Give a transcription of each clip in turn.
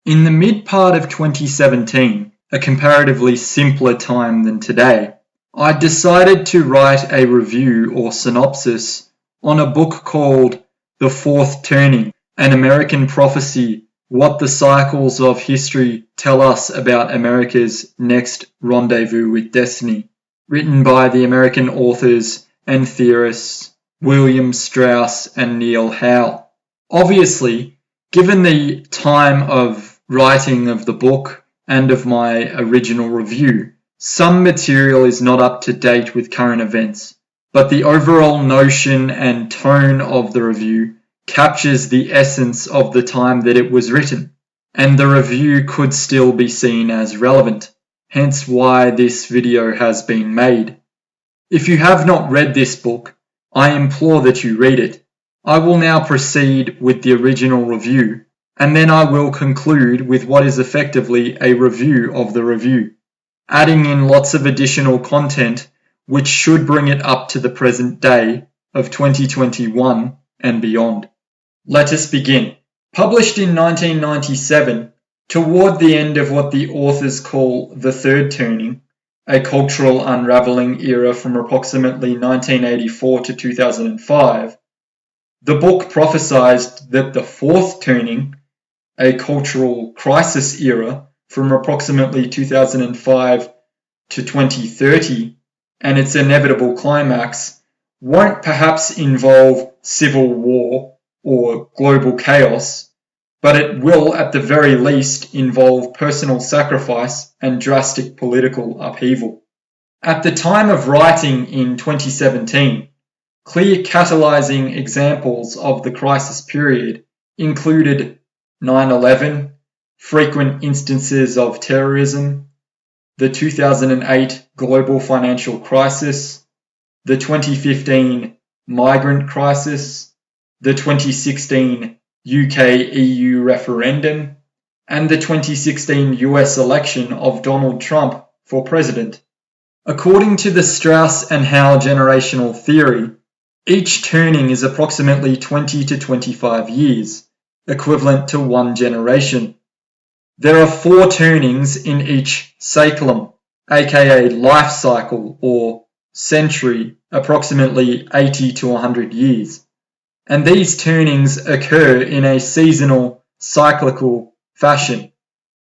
In the mid-part of 2017, a comparatively simpler time than today, I decided to write a review or synopsis on a book called The Fourth Turning, An American Prophecy, What the Cycles of History Tell Us About America's Next Rendezvous with Destiny, written by the American authors and theorists William Strauss and Neil Howe. Obviously, given the time of writing of the book and of my original review, some material is not up to date with current events, but the overall notion and tone of the review captures the essence of the time that it was written, and the review could still be seen as relevant, hence why this video has been made. If you have not read this book, I implore that you read it. I will now proceed with the original review, and then I will conclude with what is effectively a review of the review, adding in lots of additional content which should bring it up to the present day of 2021 and beyond. Let us begin. Published in 1997, toward the end of what the authors call the Third Turning, a cultural unravelling era from approximately 1984 to 2005, the book prophesied that the Fourth Turning, a cultural crisis era from approximately 2005 to 2030, and its inevitable climax, won't perhaps involve civil war or global chaos, but it will at the very least involve personal sacrifice and drastic political upheaval. At the time of writing in 2017, clear catalyzing examples of the crisis period included 9/11, frequent instances of terrorism, the 2008 global financial crisis, the 2015 migrant crisis, the 2016 UK-EU referendum, and the 2016 US election of Donald Trump for president. According to the Strauss and Howe generational theory, each turning is approximately 20 to 25 years, equivalent to one generation. There are 4 turnings in each cyclum, aka life cycle or century, approximately 80 to 100 years, and these turnings occur in a seasonal, cyclical fashion.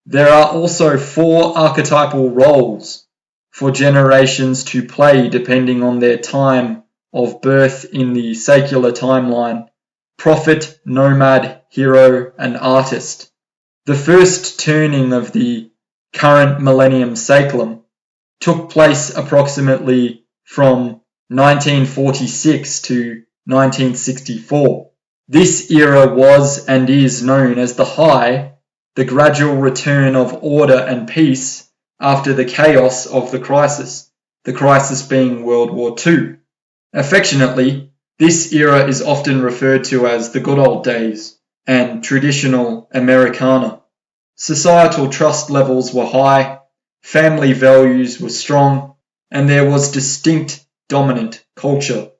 There are also 4 archetypal roles for generations to play depending on their time of birth in the secular timeline: prophet, nomad, hero, and artist. The first turning of the current millennium cyclum took place approximately from 1946 to 1964. This era was and is known as the high, the gradual return of order and peace after the chaos of the crisis being World War II. Affectionately, this era is often referred to as the good old days and traditional Americana. Societal trust levels were high, family values were strong, and there was distinct dominant culture.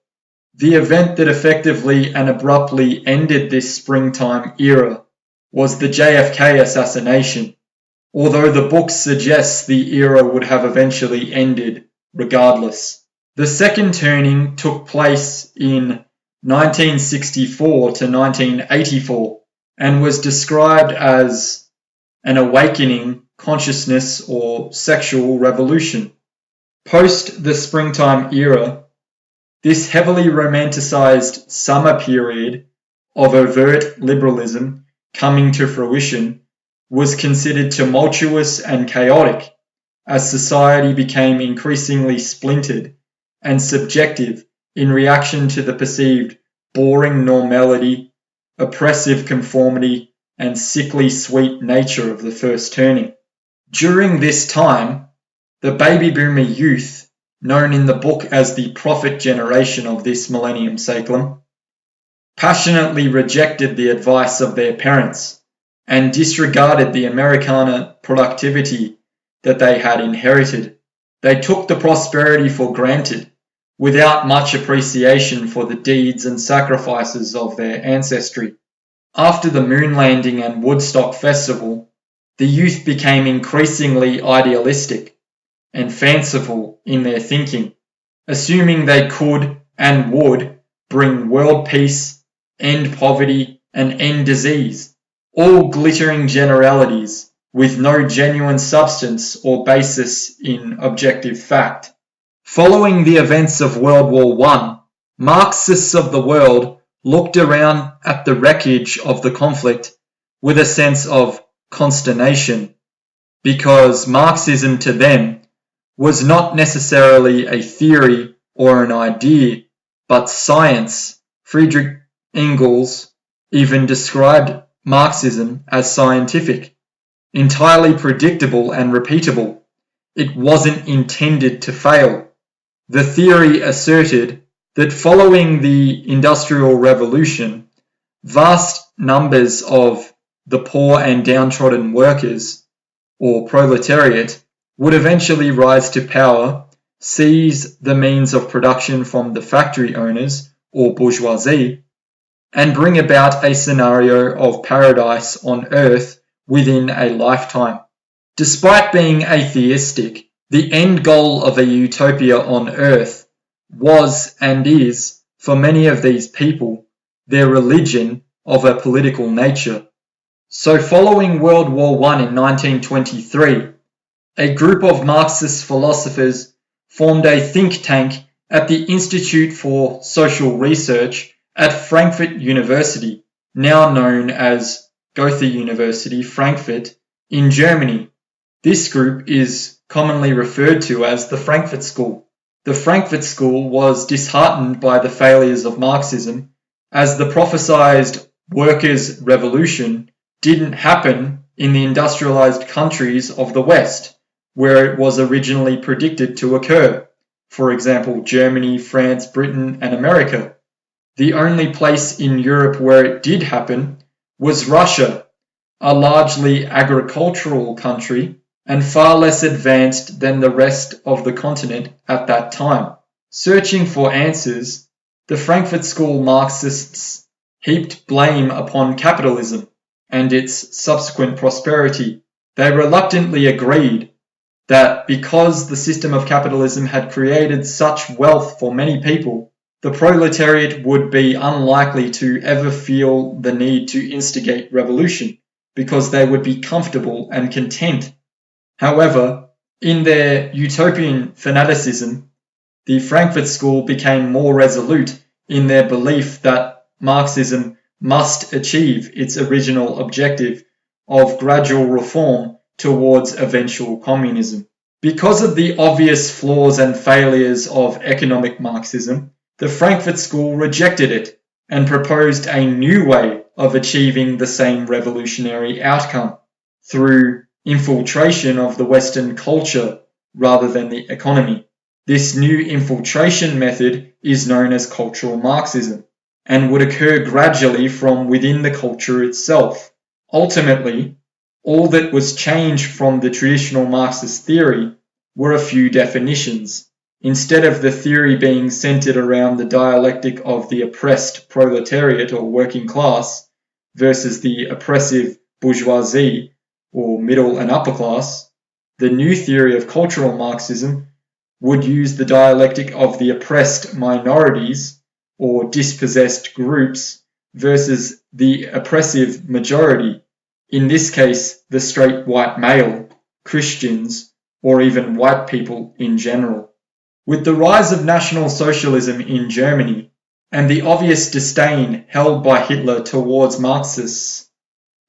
The event that effectively and abruptly ended this springtime era was the JFK assassination, although the book suggests the era would have eventually ended regardless. The second turning took place in 1964 to 1984 and was described as an awakening consciousness or sexual revolution. Post the springtime era, this heavily romanticized summer period of overt liberalism coming to fruition was considered tumultuous and chaotic as society became increasingly splintered and subjective in reaction to the perceived boring normality, oppressive conformity, and sickly sweet nature of the first turning. During this time, the baby boomer youth, known in the book as the prophet generation of this millennium cyclum, passionately rejected the advice of their parents and disregarded the Americana productivity that they had inherited. They took the prosperity for granted, without much appreciation for the deeds and sacrifices of their ancestry. After the moon landing and Woodstock Festival, the youth became increasingly idealistic and fanciful in their thinking, assuming they could and would bring world peace, end poverty, and end disease, all glittering generalities with no genuine substance or basis in objective fact. Following the events of World War I, Marxists of the world looked around at the wreckage of the conflict with a sense of consternation, because Marxism to them was not necessarily a theory or an idea, but science. Friedrich Engels even described Marxism as scientific, entirely predictable and repeatable. It wasn't intended to fail. The theory asserted that following the Industrial Revolution, vast numbers of the poor and downtrodden workers, or proletariat, would eventually rise to power, seize the means of production from the factory owners, or bourgeoisie, and bring about a scenario of paradise on earth within a lifetime. Despite being atheistic, the end goal of a utopia on earth was and is, for many of these people, their religion of a political nature. So following World War I in 1923, a group of Marxist philosophers formed a think tank at the Institute for Social Research at Frankfurt University, now known as Goethe University Frankfurt, in Germany. This group is commonly referred to as the Frankfurt School. The Frankfurt School was disheartened by the failures of Marxism, as the prophesied workers' revolution didn't happen in the industrialized countries of the West, where it was originally predicted to occur. For example, Germany, France, Britain, and America. The only place in Europe where it did happen was Russia, a largely agricultural country and far less advanced than the rest of the continent at that time. Searching for answers, the Frankfurt School Marxists heaped blame upon capitalism and its subsequent prosperity. They reluctantly agreed that because the system of capitalism had created such wealth for many people, the proletariat would be unlikely to ever feel the need to instigate revolution, because they would be comfortable and content. However, in their utopian fanaticism, the Frankfurt School became more resolute in their belief that Marxism must achieve its original objective of gradual reform towards eventual communism. Because of the obvious flaws and failures of economic Marxism, the Frankfurt School rejected it and proposed a new way of achieving the same revolutionary outcome through infiltration of the Western culture rather than the economy. This new infiltration method is known as cultural Marxism and would occur gradually from within the culture itself. Ultimately, all that was changed from the traditional Marxist theory were a few definitions. Instead of the theory being centered around the dialectic of the oppressed proletariat or working class versus the oppressive bourgeoisie or middle and upper class, the new theory of cultural Marxism would use the dialectic of the oppressed minorities or dispossessed groups versus the oppressive majority, in this case the straight white male, Christians, or even white people in general. With the rise of National Socialism in Germany and the obvious disdain held by Hitler towards Marxists,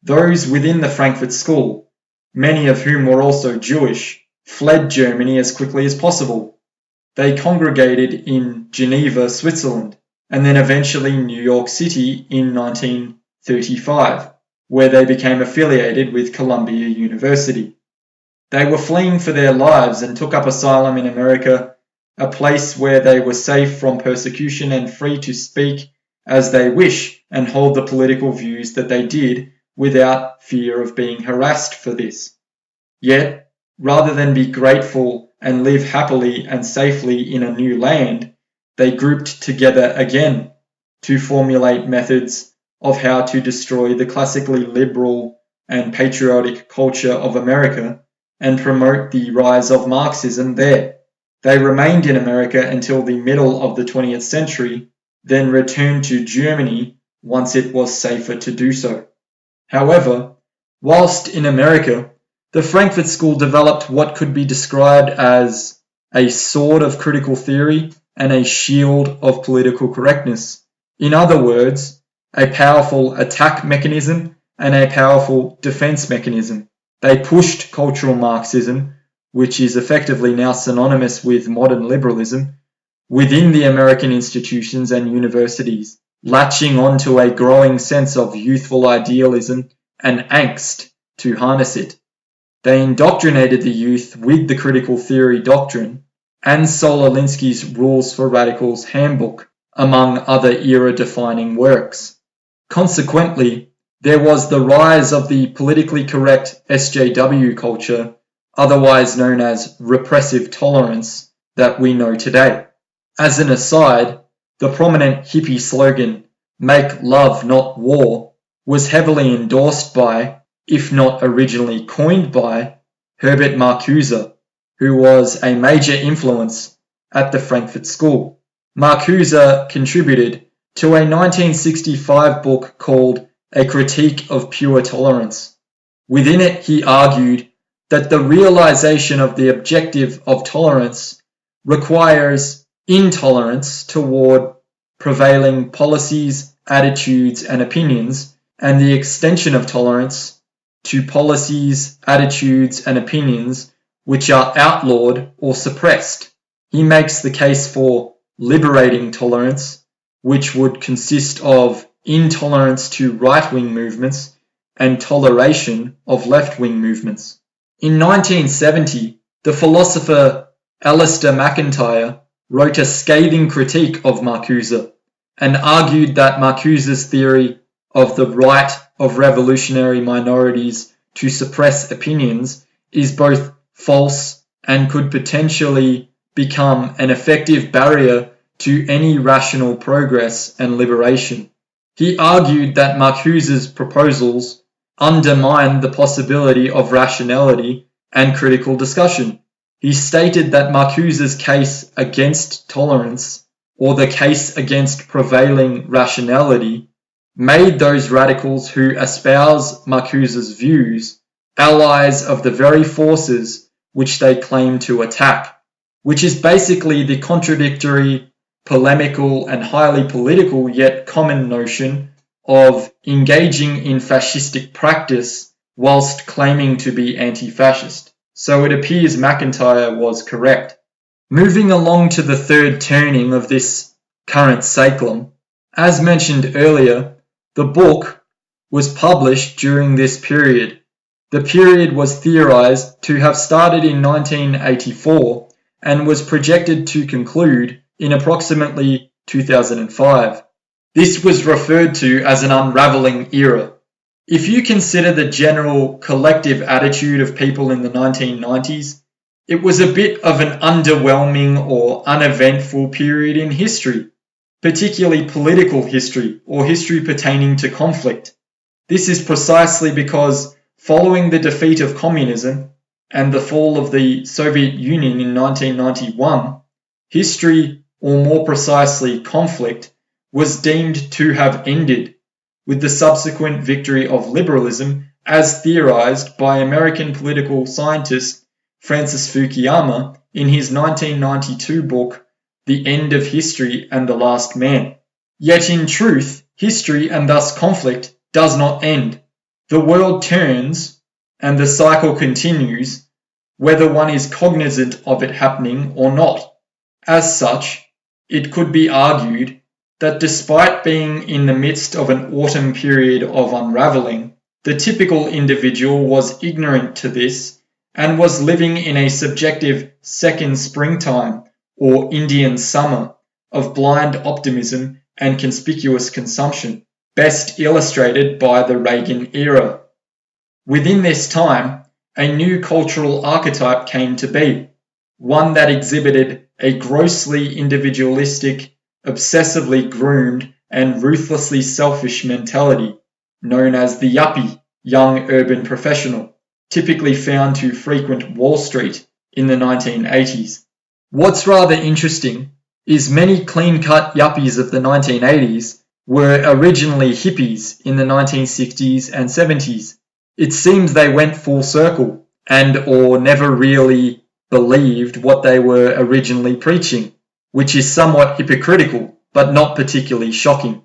those within the Frankfurt School, many of whom were also Jewish, fled Germany as quickly as possible. They congregated in Geneva, Switzerland, and then eventually New York City in 1935, where they became affiliated with Columbia University. They were fleeing for their lives and took up asylum in America, a place where they were safe from persecution and free to speak as they wish and hold the political views that they did without fear of being harassed for this. Yet, rather than be grateful and live happily and safely in a new land, they grouped together again to formulate methods of how to destroy the classically liberal and patriotic culture of America and promote the rise of Marxism there. They remained in America until the middle of the 20th century, then returned to Germany once it was safer to do so. However, whilst in America, the Frankfurt School developed what could be described as a sword of critical theory and a shield of political correctness. In other words, a powerful attack mechanism and a powerful defense mechanism. They pushed cultural Marxism, which is effectively now synonymous with modern liberalism, within the American institutions and universities, latching onto a growing sense of youthful idealism and angst to harness it. They indoctrinated the youth with the critical theory doctrine and Saul Alinsky's Rules for Radicals handbook, among other era-defining works. Consequently, there was the rise of the politically correct SJW culture, otherwise known as repressive tolerance, that we know today. As an aside, the prominent hippie slogan, "Make love, not war," was heavily endorsed by, if not originally coined by, Herbert Marcuse, who was a major influence at the Frankfurt School. Marcuse contributed to a 1965 book called A Critique of Pure Tolerance. Within it, he argued that the realization of the objective of tolerance requires intolerance toward prevailing policies, attitudes, and opinions, and the extension of tolerance to policies, attitudes, and opinions which are outlawed or suppressed. He makes the case for liberating tolerance, which would consist of intolerance to right-wing movements and toleration of left-wing movements. In 1970, the philosopher Alistair McIntyre wrote a scathing critique of Marcuse and argued that Marcuse's theory of the right of revolutionary minorities to suppress opinions is both false and could potentially become an effective barrier to any rational progress and liberation. He argued that Marcuse's proposals undermined the possibility of rationality and critical discussion. He stated that Marcuse's case against tolerance, or the case against prevailing rationality, made those radicals who espouse Marcuse's views allies of the very forces which they claim to attack, which is basically the contradictory, polemical, and highly political yet common notion of engaging in fascistic practice whilst claiming to be anti-fascist. So it appears McIntyre was correct. Moving along to the third turning of this current cyclone, as mentioned earlier, the book was published during this period. The period was theorized to have started in 1984 and was projected to conclude in approximately 2005. This was referred to as an unraveling era. If you consider the general collective attitude of people in the 1990s, it was a bit of an underwhelming or uneventful period in history, particularly political history or history pertaining to conflict. This is precisely because following the defeat of communism and the fall of the Soviet Union in 1991, history, or more precisely conflict, was deemed to have ended, with the subsequent victory of liberalism as theorized by American political scientist Francis Fukuyama in his 1992 book, The End of History and the Last Man. Yet in truth, history and thus conflict does not end. The world turns and the cycle continues, whether one is cognizant of it happening or not. As such, it could be argued that despite being in the midst of an autumn period of unraveling, the typical individual was ignorant to this and was living in a subjective second springtime or Indian summer of blind optimism and conspicuous consumption, best illustrated by the Reagan era. Within this time, a new cultural archetype came to be, one that exhibited a grossly individualistic, obsessively groomed, and ruthlessly selfish mentality, known as the yuppie, young urban professional, typically found to frequent Wall Street in the 1980s. What's rather interesting is many clean-cut yuppies of the 1980s were originally hippies in the 1960s and 70s. It seems they went full circle and or never really believed what they were originally preaching, which is somewhat hypocritical but not particularly shocking.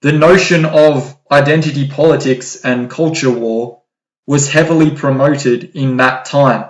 The notion of identity politics and culture war was heavily promoted in that time,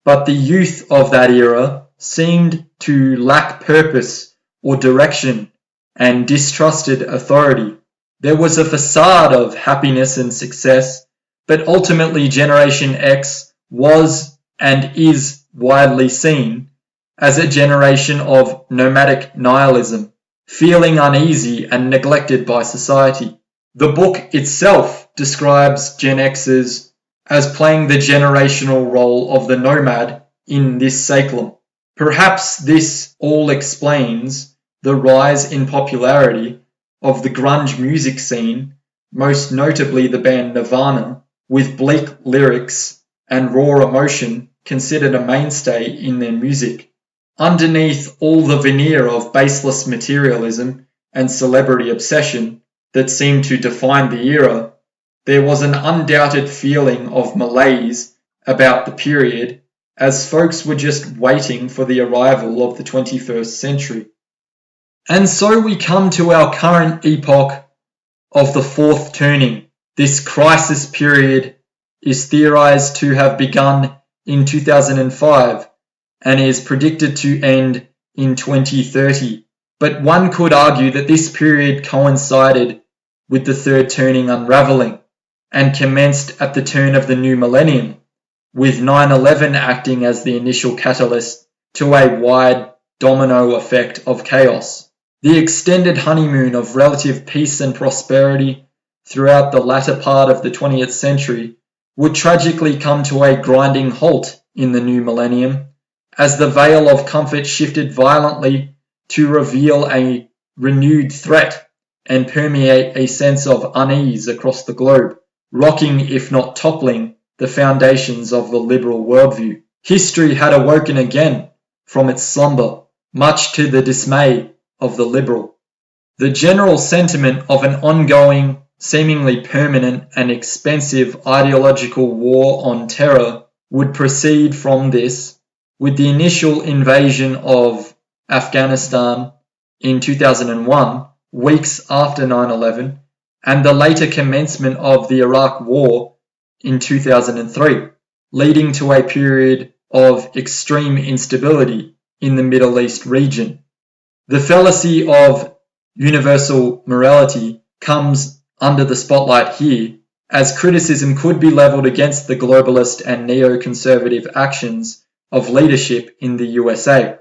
but the youth of that era seemed to lack purpose or direction and distrusted authority. There was a facade of happiness and success, but ultimately Generation X was and is widely seen as a generation of nomadic nihilism, feeling uneasy and neglected by society. The book itself describes Gen Xers as playing the generational role of the nomad in this cyclone. Perhaps this all explains the rise in popularity of the grunge music scene, most notably the band Nirvana, with bleak lyrics and raw emotion considered a mainstay in their music. Underneath all the veneer of baseless materialism and celebrity obsession that seemed to define the era, there was an undoubted feeling of malaise about the period, as folks were just waiting for the arrival of the 21st century. And so we come to our current epoch of the fourth turning. This crisis period is theorized to have begun in 2005 and is predicted to end in 2030. But one could argue that this period coincided with the third turning unraveling and commenced at the turn of the new millennium, with 9/11 acting as the initial catalyst to a wide domino effect of chaos. The extended honeymoon of relative peace and prosperity throughout the latter part of the 20th century would tragically come to a grinding halt in the new millennium, as the veil of comfort shifted violently to reveal a renewed threat and permeate a sense of unease across the globe, rocking if not toppling the foundations of the liberal worldview. History had awoken again from its slumber, much to the dismay of the liberal. The general sentiment of an ongoing, seemingly permanent and expensive ideological war on terror would proceed from this, with the initial invasion of Afghanistan in 2001, weeks after 9/11, and the later commencement of the Iraq War in 2003, leading to a period of extreme instability in the Middle East region. The fallacy of universal morality comes under the spotlight here, as criticism could be leveled against the globalist and neoconservative actions of leadership in the USA.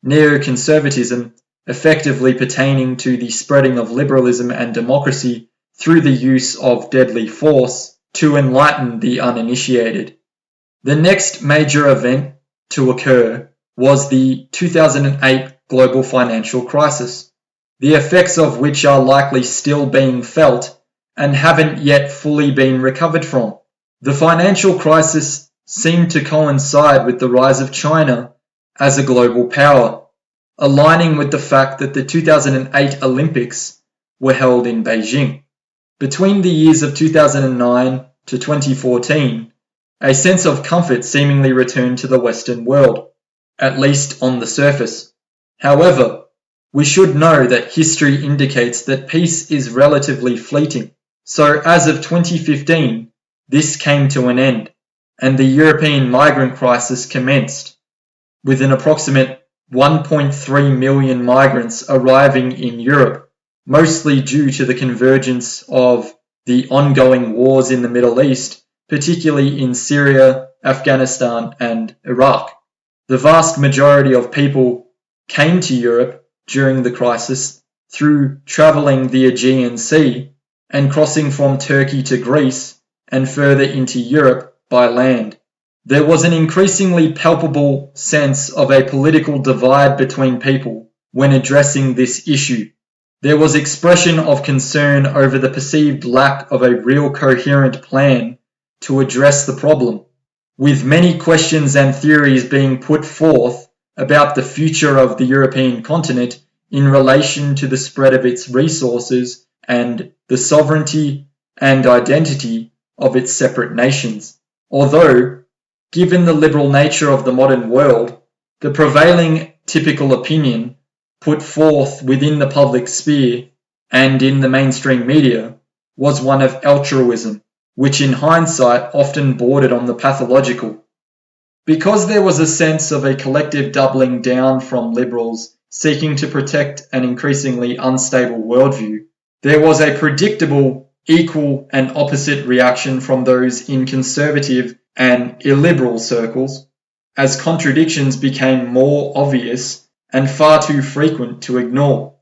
Neoconservatism effectively pertaining to the spreading of liberalism and democracy through the use of deadly force to enlighten the uninitiated. The next major event to occur was the 2008 global financial crisis, the effects of which are likely still being felt and haven't yet fully been recovered from. The financial crisis seemed to coincide with the rise of China as a global power, aligning with the fact that the 2008 Olympics were held in Beijing. Between the years of 2009 to 2014, a sense of comfort seemingly returned to the Western world, at least on the surface. However, we should know that history indicates that peace is relatively fleeting. So as of 2015, this came to an end, and the European migrant crisis commenced, with an approximate 1.3 million migrants arriving in Europe, mostly due to the convergence of the ongoing wars in the Middle East, particularly in Syria, Afghanistan, and Iraq. The vast majority of people came to Europe during the crisis through travelling the Aegean Sea and crossing from Turkey to Greece and further into Europe by land. There was an increasingly palpable sense of a political divide between people when addressing this issue, There was expression of concern over the perceived lack of a real coherent plan to address the problem, with many questions and theories being put forth about the future of the European continent in relation to the spread of its resources and the sovereignty and identity of its separate nations. Although, given the liberal nature of the modern world, the prevailing typical opinion put forth within the public sphere and in the mainstream media was one of altruism, which in hindsight often bordered on the pathological. Because there was a sense of a collective doubling down from liberals seeking to protect an increasingly unstable worldview, there was a predictable, equal and opposite reaction from those in conservative and illiberal circles, as contradictions became more obvious and far too frequent to ignore.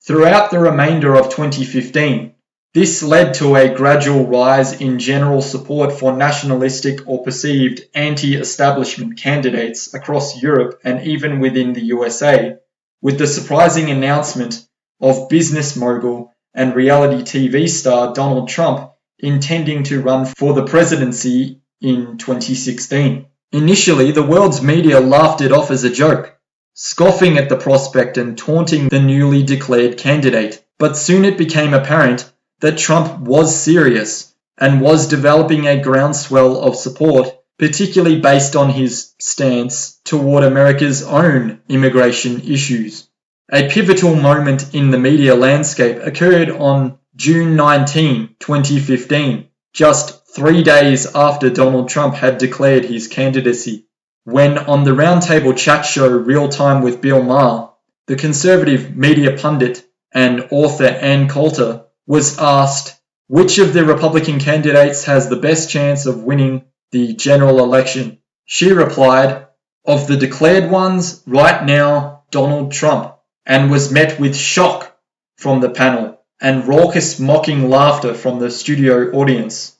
Throughout the remainder of 2015, this led to a gradual rise in general support for nationalistic or perceived anti-establishment candidates across Europe and even within the USA, with the surprising announcement of business mogul and reality TV star Donald Trump intending to run for the presidency in 2016. Initially, the world's media laughed it off as a joke, scoffing at the prospect and taunting the newly declared candidate. But soon it became apparent that Trump was serious and was developing a groundswell of support, particularly based on his stance toward America's own immigration issues. A pivotal moment in the media landscape occurred on June 19, 2015, just 3 days after Donald Trump had declared his candidacy, when on the roundtable chat show Real Time with Bill Maher, the conservative media pundit and author Ann Coulter was asked which of the Republican candidates has the best chance of winning the general election. She replied, "Of the declared ones, right now, Donald Trump," and was met with shock from the panel and raucous mocking laughter from the studio audience.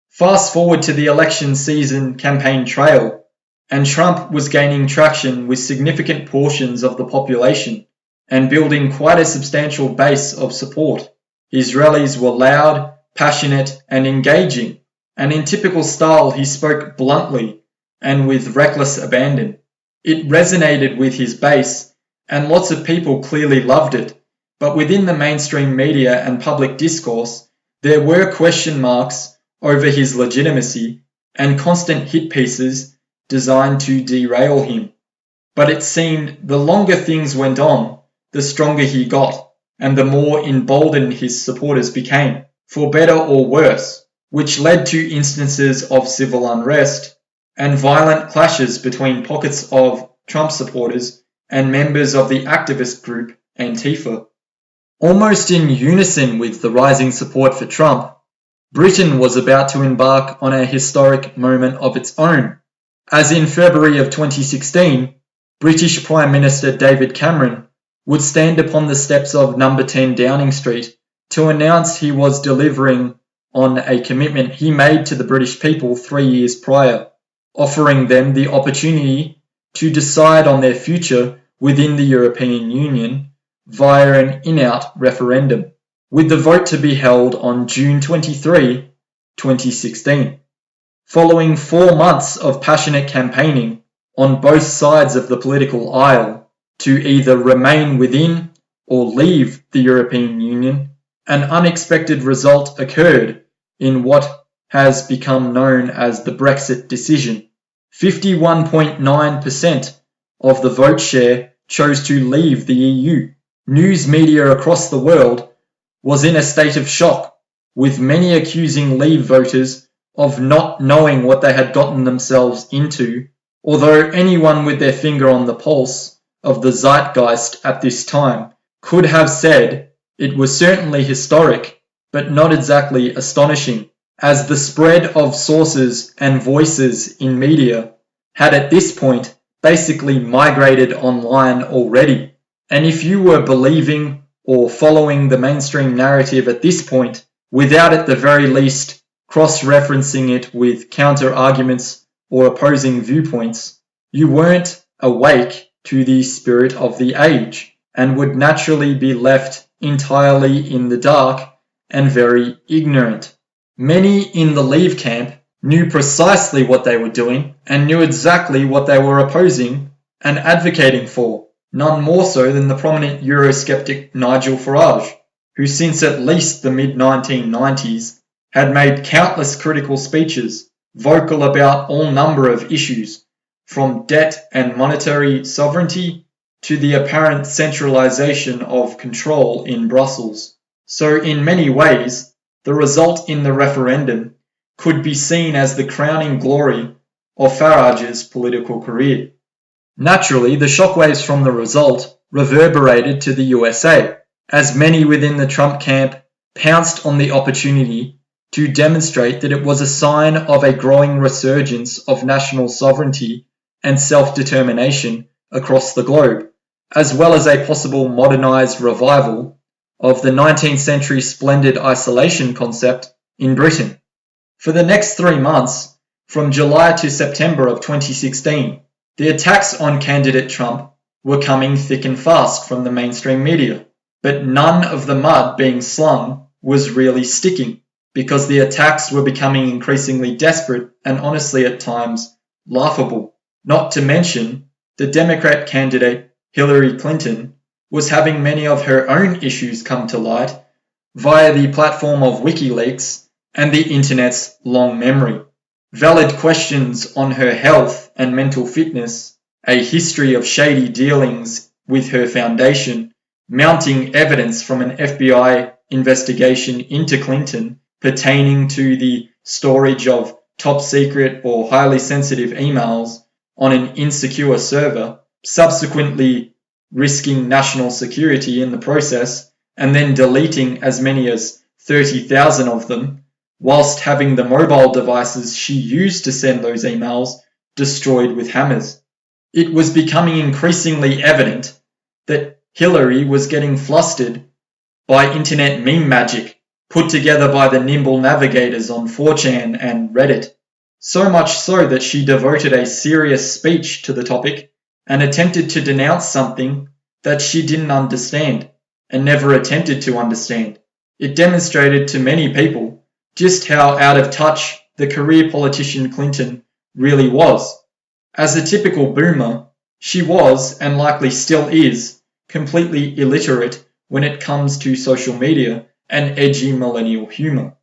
Fast forward to the election season campaign trail, and Trump was gaining traction with significant portions of the population and building quite a substantial base of support. His rallies were loud, passionate, and engaging, and in typical style he spoke bluntly and with reckless abandon. It resonated with his base, and lots of people clearly loved it, but within the mainstream media and public discourse, there were question marks over his legitimacy and constant hit pieces designed to derail him. But it seemed the longer things went on, the stronger he got, and the more emboldened his supporters became, for better or worse, which led to instances of civil unrest and violent clashes between pockets of Trump supporters and members of the activist group Antifa. Almost in unison with the rising support for Trump, Britain was about to embark on a historic moment of its own, as in February of 2016, British Prime Minister David Cameron would stand upon the steps of number 10 Downing Street to announce he was delivering on a commitment he made to the British people 3 years prior, offering them the opportunity to decide on their future within the European Union via an in-out referendum, with the vote to be held on June 23, 2016. Following 4 months of passionate campaigning on both sides of the political aisle to either remain within or leave the European Union, an unexpected result occurred in what has become known as the Brexit decision. 51.9% of the vote share chose to leave the EU. News media across the world was in a state of shock, with many accusing Leave voters of not knowing what they had gotten themselves into, although anyone with their finger on the pulse of the zeitgeist at this time could have said it was certainly historic, but not exactly astonishing, as the spread of sources and voices in media had at this point basically migrated online already. And if you were believing or following the mainstream narrative at this point, without at the very least cross-referencing it with counter-arguments or opposing viewpoints, you weren't awake to the spirit of the age and would naturally be left entirely in the dark and very ignorant. Many in the Leave camp knew precisely what they were doing and knew exactly what they were opposing and advocating for, none more so than the prominent Eurosceptic Nigel Farage, who since at least the mid-1990s had made countless critical speeches, vocal about all number of issues, from debt and monetary sovereignty to the apparent centralisation of control in Brussels. So in many ways, the result in the referendum could be seen as the crowning glory of Farage's political career. Naturally, the shockwaves from the result reverberated to the USA, as many within the Trump camp pounced on the opportunity to demonstrate that it was a sign of a growing resurgence of national sovereignty and self-determination across the globe, as well as a possible modernized revival of the 19th century splendid isolation concept in Britain. For the next 3 months, from July to September of 2016, the attacks on candidate Trump were coming thick and fast from the mainstream media, but none of the mud being slung was really sticking, because the attacks were becoming increasingly desperate and honestly at times laughable. Not to mention, the Democrat candidate Hillary Clinton was having many of her own issues come to light via the platform of WikiLeaks and the internet's long memory. Valid questions on her health and mental fitness, a history of shady dealings with her foundation, mounting evidence from an FBI investigation into Clinton pertaining to the storage of top secret or highly sensitive emails on an insecure server, subsequently risking national security in the process, and then deleting as many as 30,000 of them, whilst having the mobile devices she used to send those emails destroyed with hammers. It was becoming increasingly evident that Hillary was getting flustered by internet meme magic put together by the nimble navigators on 4chan and Reddit, so much so that she devoted a serious speech to the topic and attempted to denounce something that she didn't understand and never attempted to understand. It demonstrated to many people just how out of touch the career politician Clinton really was. As a typical boomer, she was, and likely still is, completely illiterate when it comes to social media and edgy millennial humour.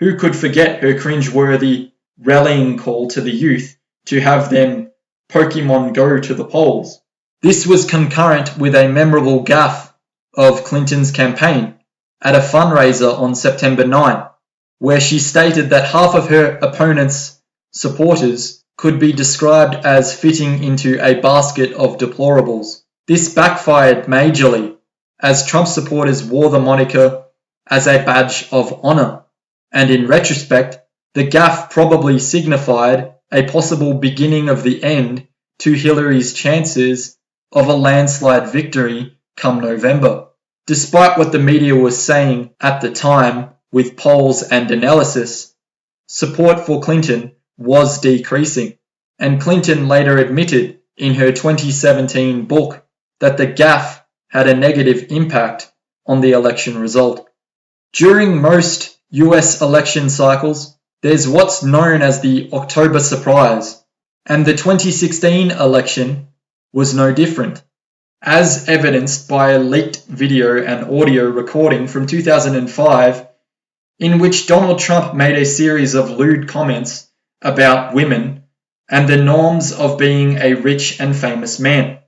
Who could forget her cringe-worthy rallying call to the youth to have them Pokemon Go to the polls? This was concurrent with a memorable gaffe of Clinton's campaign at a fundraiser on September 9, where she stated that half of her opponent's supporters could be described as fitting into a basket of deplorables. This backfired majorly, as Trump supporters wore the moniker as a badge of honour, and in retrospect, the gaffe probably signified a possible beginning of the end to Hillary's chances of a landslide victory come November. Despite what the media was saying at the time with polls and analysis, support for Clinton was decreasing, and Clinton later admitted in her 2017 book that the gaffe had a negative impact on the election result. During most US election cycles, there's what's known as the October surprise, and the 2016 election was no different, as evidenced by a leaked video and audio recording from 2005 in which Donald Trump made a series of lewd comments about women and the norms of being a rich and famous man.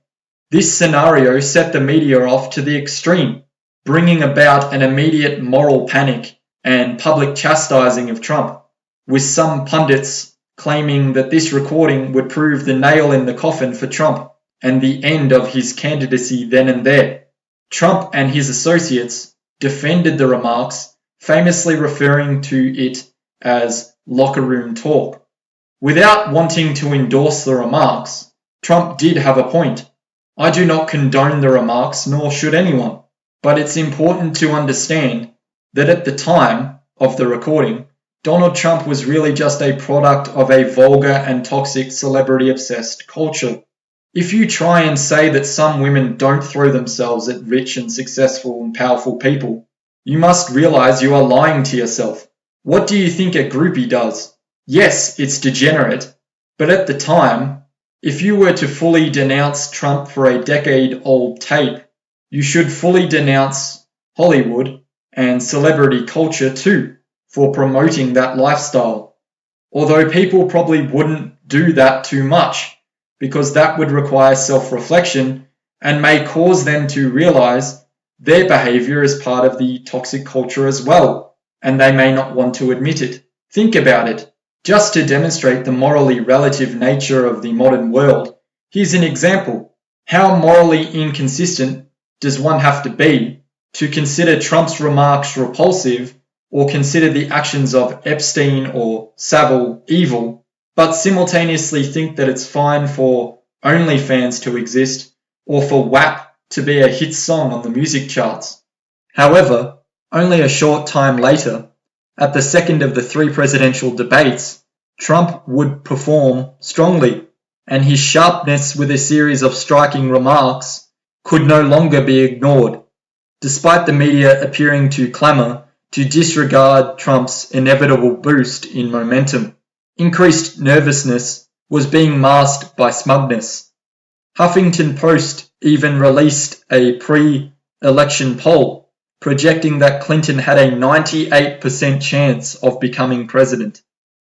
This scenario set the media off to the extreme, bringing about an immediate moral panic and public chastising of Trump, with some pundits claiming that this recording would prove the nail in the coffin for Trump and the end of his candidacy then and there. Trump and his associates defended the remarks, famously referring to it as locker room talk. Without wanting to endorse the remarks, Trump did have a point. I do not condone the remarks, nor should anyone, but it's important to understand that at the time of the recording, Donald Trump was really just a product of a vulgar and toxic celebrity-obsessed culture. If you try and say that some women don't throw themselves at rich and successful and powerful people, you must realize you are lying to yourself. What do you think a groupie does? Yes, it's degenerate, but at the time, if you were to fully denounce Trump for a decade-old tape, you should fully denounce Hollywood and celebrity culture too for promoting that lifestyle. Although people probably wouldn't do that too much, because that would require self-reflection and may cause them to realize their behavior is part of the toxic culture as well, and they may not want to admit it. Think about it. Just to demonstrate the morally relative nature of the modern world, here's an example. How morally inconsistent does one have to be to consider Trump's remarks repulsive or consider the actions of Epstein or Savile evil, but simultaneously think that it's fine for OnlyFans to exist or for WAP to be a hit song on the music charts? However, only a short time later, at the second of the 3 presidential debates, Trump would perform strongly, and his sharpness with a series of striking remarks could no longer be ignored, despite the media appearing to clamour to disregard Trump's inevitable boost in momentum. Increased nervousness was being masked by smugness. Huffington Post even released a pre-election poll projecting that Clinton had a 98% chance of becoming president.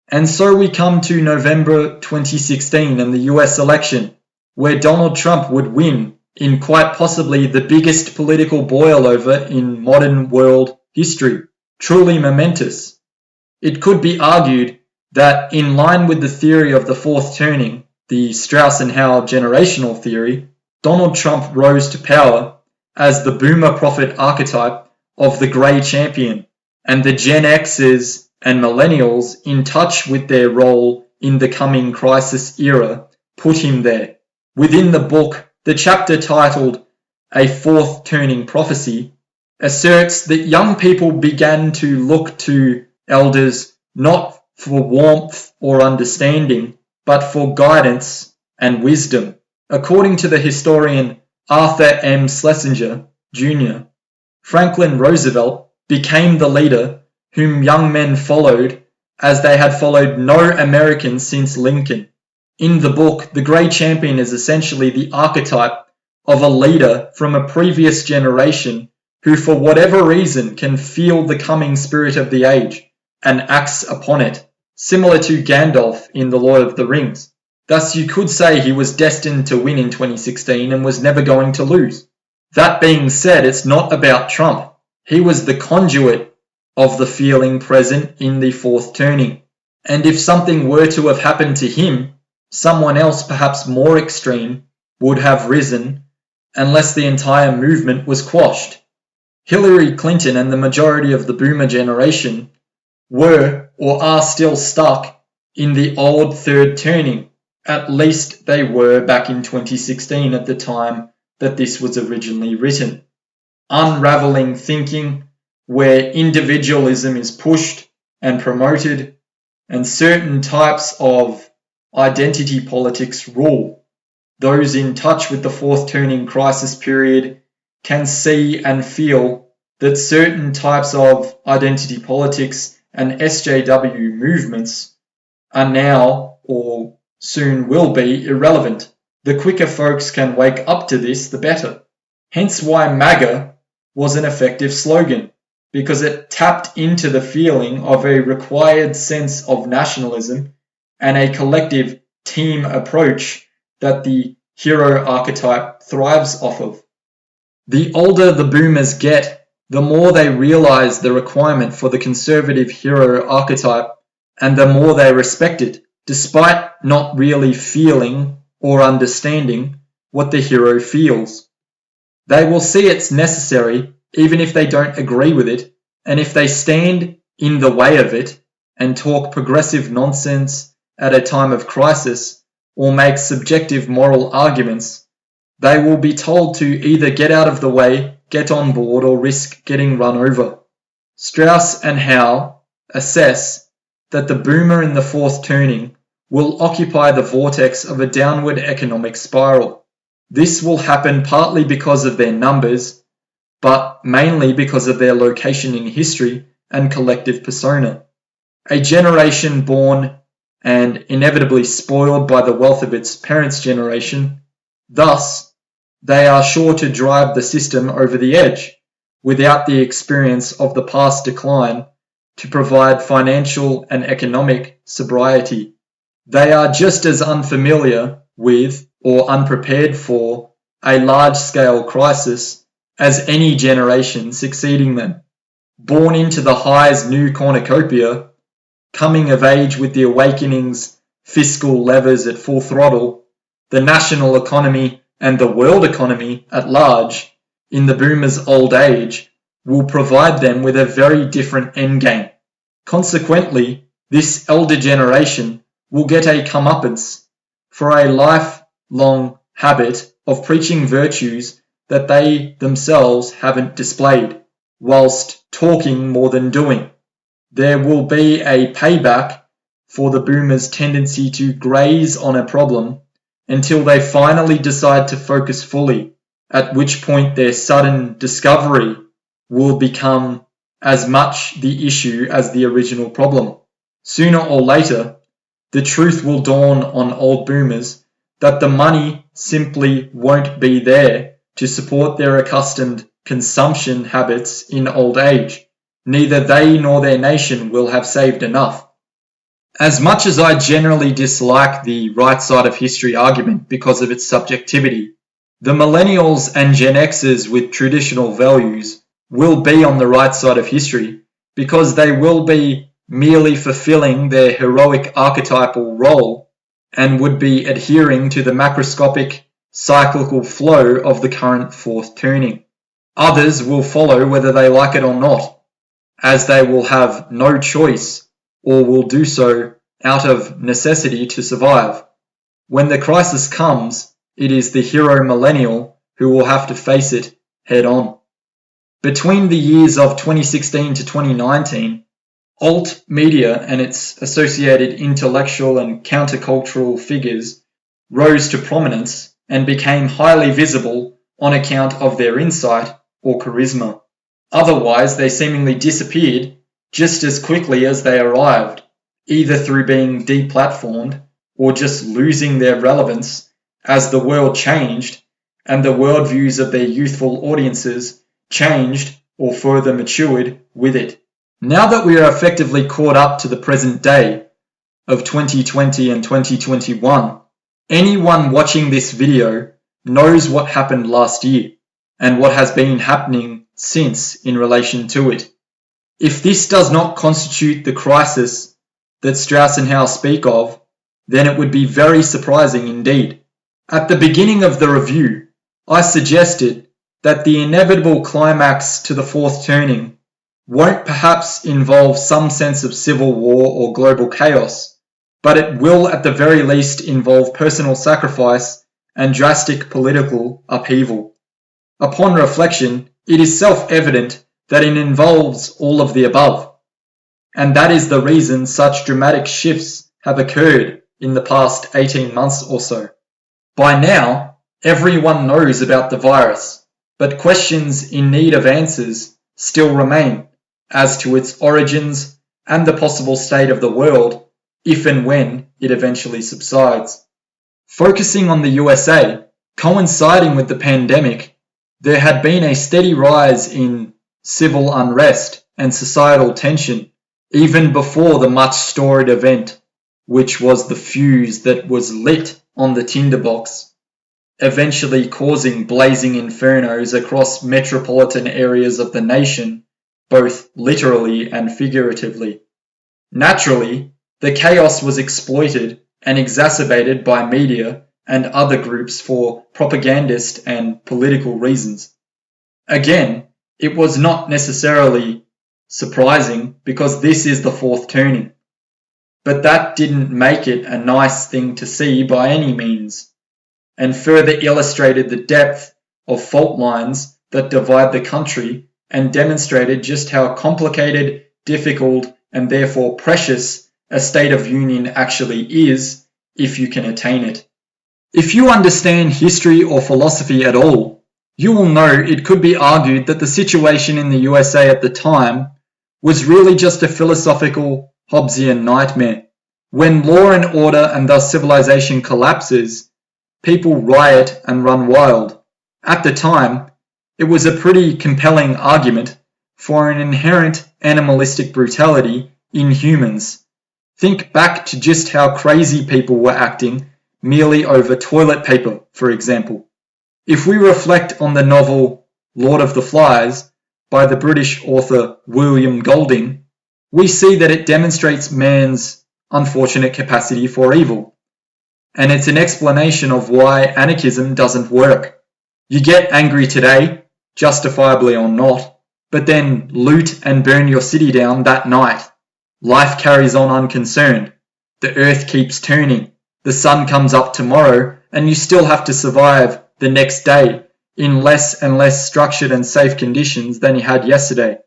And so we come to November 2016 and the US election, where Donald Trump would win in quite possibly the biggest political boil-over in modern world history. Truly momentous. It could be argued that in line with the theory of the fourth turning, the Strauss and Howe generational theory, Donald Trump rose to power as the boomer prophet archetype of the grey champion, and the Gen Xers and millennials in touch with their role in the coming crisis era put him there. Within the book, the chapter titled A Fourth Turning Prophecy asserts that young people began to look to elders not for warmth or understanding, but for guidance and wisdom. According to the historian Arthur M. Schlesinger, Jr., Franklin Roosevelt became the leader whom young men followed as they had followed no American since Lincoln. In the book, the Grey Champion is essentially the archetype of a leader from a previous generation who for whatever reason can feel the coming spirit of the age and acts upon it, similar to Gandalf in The Lord of the Rings. Thus you could say he was destined to win in 2016 and was never going to lose. That being said, it's not about Trump. He was the conduit of the feeling present in the fourth turning. And if something were to have happened to him, someone else perhaps more extreme would have risen unless the entire movement was quashed. Hillary Clinton and the majority of the boomer generation were or are still stuck in the old third turning. At least they were back in 2016 at the time that this was originally written. Unraveling thinking where individualism is pushed and promoted and certain types of identity politics rule. Those in touch with the fourth turning crisis period can see and feel that certain types of identity politics and SJW movements are now or soon will be irrelevant. The quicker folks can wake up to this, the better. Hence why MAGA was an effective slogan, because it tapped into the feeling of a required sense of nationalism and a collective team approach that the hero archetype thrives off of. The older the boomers get, the more they realize the requirement for the conservative hero archetype and the more they respect it, despite not really feeling or understanding what the hero feels. They will see it's necessary even if they don't agree with it, and if they stand in the way of it and talk progressive nonsense at a time of crisis or make subjective moral arguments, they will be told to either get out of the way, get on board, or risk getting run over. Strauss and Howe assess that the boomer in the fourth turning will occupy the vortex of a downward economic spiral. This will happen partly because of their numbers, but mainly because of their location in history and collective persona. A generation born and inevitably spoiled by the wealth of its parents' generation, thus, they are sure to drive the system over the edge, without the experience of the past decline to provide financial and economic sobriety. They are just as unfamiliar with or unprepared for a large-scale crisis as any generation succeeding them. Born into the high's new cornucopia, coming of age with the awakening's fiscal levers at full throttle, the national economy and the world economy at large, in the boomers' old age, will provide them with a very different endgame. Consequently, this elder generation will get a comeuppance for a lifelong habit of preaching virtues that they themselves haven't displayed, whilst talking more than doing. There will be a payback for the boomers' tendency to graze on a problem until they finally decide to focus fully, at which point their sudden discovery will become as much the issue as the original problem. Sooner or later, the truth will dawn on old boomers that the money simply won't be there to support their accustomed consumption habits in old age. Neither they nor their nation will have saved enough. As much as I generally dislike the right side of history argument because of its subjectivity, the millennials and Gen Xers with traditional values will be on the right side of history because they will be merely fulfilling their heroic archetypal role and would be adhering to the macroscopic cyclical flow of the current fourth turning. Others will follow whether they like it or not, as they will have no choice or will do so out of necessity to survive. When the crisis comes, it is the hero millennial who will have to face it head on. Between the years of 2016 to 2019, alt media and its associated intellectual and countercultural figures rose to prominence and became highly visible on account of their insight or charisma. Otherwise, they seemingly disappeared just as quickly as they arrived, either through being deplatformed or just losing their relevance as the world changed and the worldviews of their youthful audiences changed or further matured with it. Now that we are effectively caught up to the present day of 2020 and 2021, anyone watching this video knows what happened last year and what has been happening since in relation to it. If this does not constitute the crisis that Strauss and Howe speak of, then it would be very surprising indeed. At the beginning of the review, I suggested that the inevitable climax to the fourth turning won't perhaps involve some sense of civil war or global chaos, but it will at the very least involve personal sacrifice and drastic political upheaval. Upon reflection, it is self-evident that it involves all of the above, and that is the reason such dramatic shifts have occurred in the past 18 months or so. By now, everyone knows about the virus, but questions in need of answers still remain as to its origins and the possible state of the world if and when it eventually subsides. Focusing on the USA, coinciding with the pandemic, there had been a steady rise in civil unrest and societal tension even before the much-storied event, which was the fuse that was lit on the tinderbox, eventually causing blazing infernos across metropolitan areas of the nation, both literally and figuratively. Naturally, the chaos was exploited and exacerbated by media and other groups for propagandist and political reasons. Again, it was not necessarily surprising because this is the fourth turning, but that didn't make it a nice thing to see by any means, and further illustrated the depth of fault lines that divide the country and demonstrated just how complicated, difficult, and therefore precious a state of union actually is, if you can attain it. If you understand history or philosophy at all, you will know it could be argued that the situation in the USA at the time was really just a philosophical Hobbesian nightmare. When law and order and thus civilization collapses, people riot and run wild. At the time, it was a pretty compelling argument for an inherent animalistic brutality in humans. Think back to just how crazy people were acting merely over toilet paper, for example. If we reflect on the novel Lord of the Flies by the British author William Golding, we see that it demonstrates man's unfortunate capacity for evil. And it's an explanation of why anarchism doesn't work. You get angry today, justifiably or not, but then loot and burn your city down that night. Life carries on unconcerned. The earth keeps turning. The sun comes up tomorrow, and you still have to survive the next day in less and less structured and safe conditions than you had yesterday.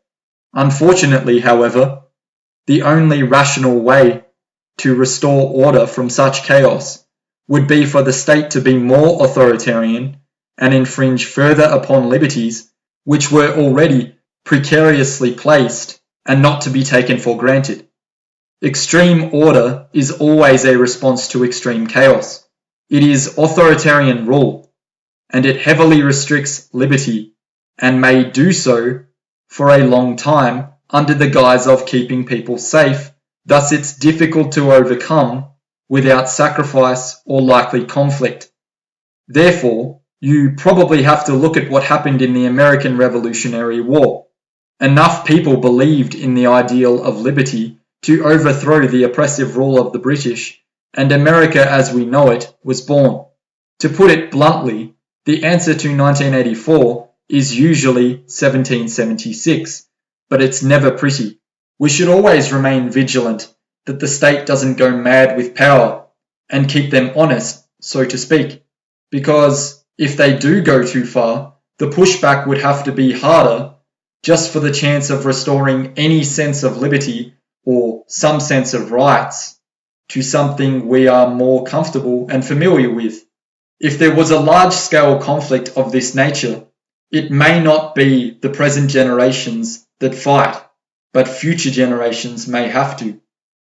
Unfortunately, however, the only rational way to restore order from such chaos would be for the state to be more authoritarian and infringe further upon liberties which were already precariously placed and not to be taken for granted. Extreme order is always a response to extreme chaos. It is authoritarian rule, and it heavily restricts liberty, and may do so for a long time under the guise of keeping people safe. Thus it's difficult to overcome without sacrifice or likely conflict. Therefore, you probably have to look at what happened in the American Revolutionary War. Enough people believed in the ideal of liberty to overthrow the oppressive rule of the British, and America as we know it was born. To put it bluntly, the answer to 1984 is usually 1776, but it's never pretty. We should always remain vigilant that the state doesn't go mad with power and keep them honest, so to speak, because if they do go too far, the pushback would have to be harder just for the chance of restoring any sense of liberty or some sense of rights to something we are more comfortable and familiar with. If there was a large-scale conflict of this nature, it may not be the present generations that fight, but future generations may have to.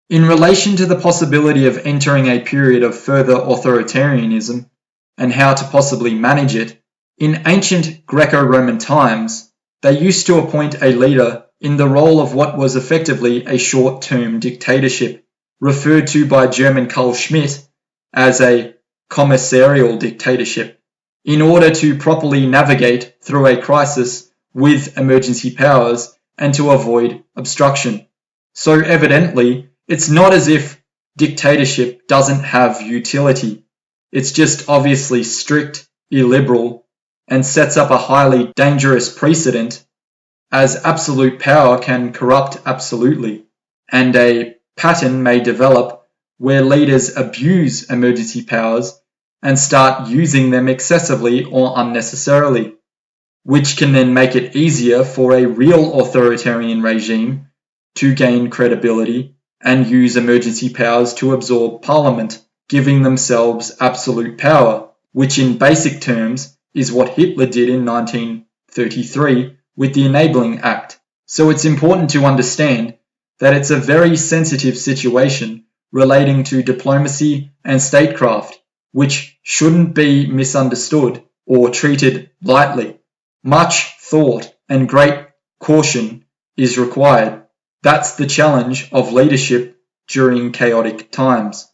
In relation to the possibility of entering a period of further authoritarianism and how to possibly manage it, in ancient Greco-Roman times, they used to appoint a leader in the role of what was effectively a short-term dictatorship, referred to by German Carl Schmitt as a commissarial dictatorship, in order to properly navigate through a crisis with emergency powers and to avoid obstruction. So evidently, it's not as if dictatorship doesn't have utility. It's just obviously strict, illiberal, and sets up a highly dangerous precedent, as absolute power can corrupt absolutely, and a pattern may develop where leaders abuse emergency powers and start using them excessively or unnecessarily, which can then make it easier for a real authoritarian regime to gain credibility and use emergency powers to absorb parliament, giving themselves absolute power, which in basic terms is what Hitler did in 1933 with the Enabling Act. So it's important to understand that it's a very sensitive situation relating to diplomacy and statecraft, which shouldn't be misunderstood or treated lightly. Much thought and great caution is required. That's the challenge of leadership during chaotic times.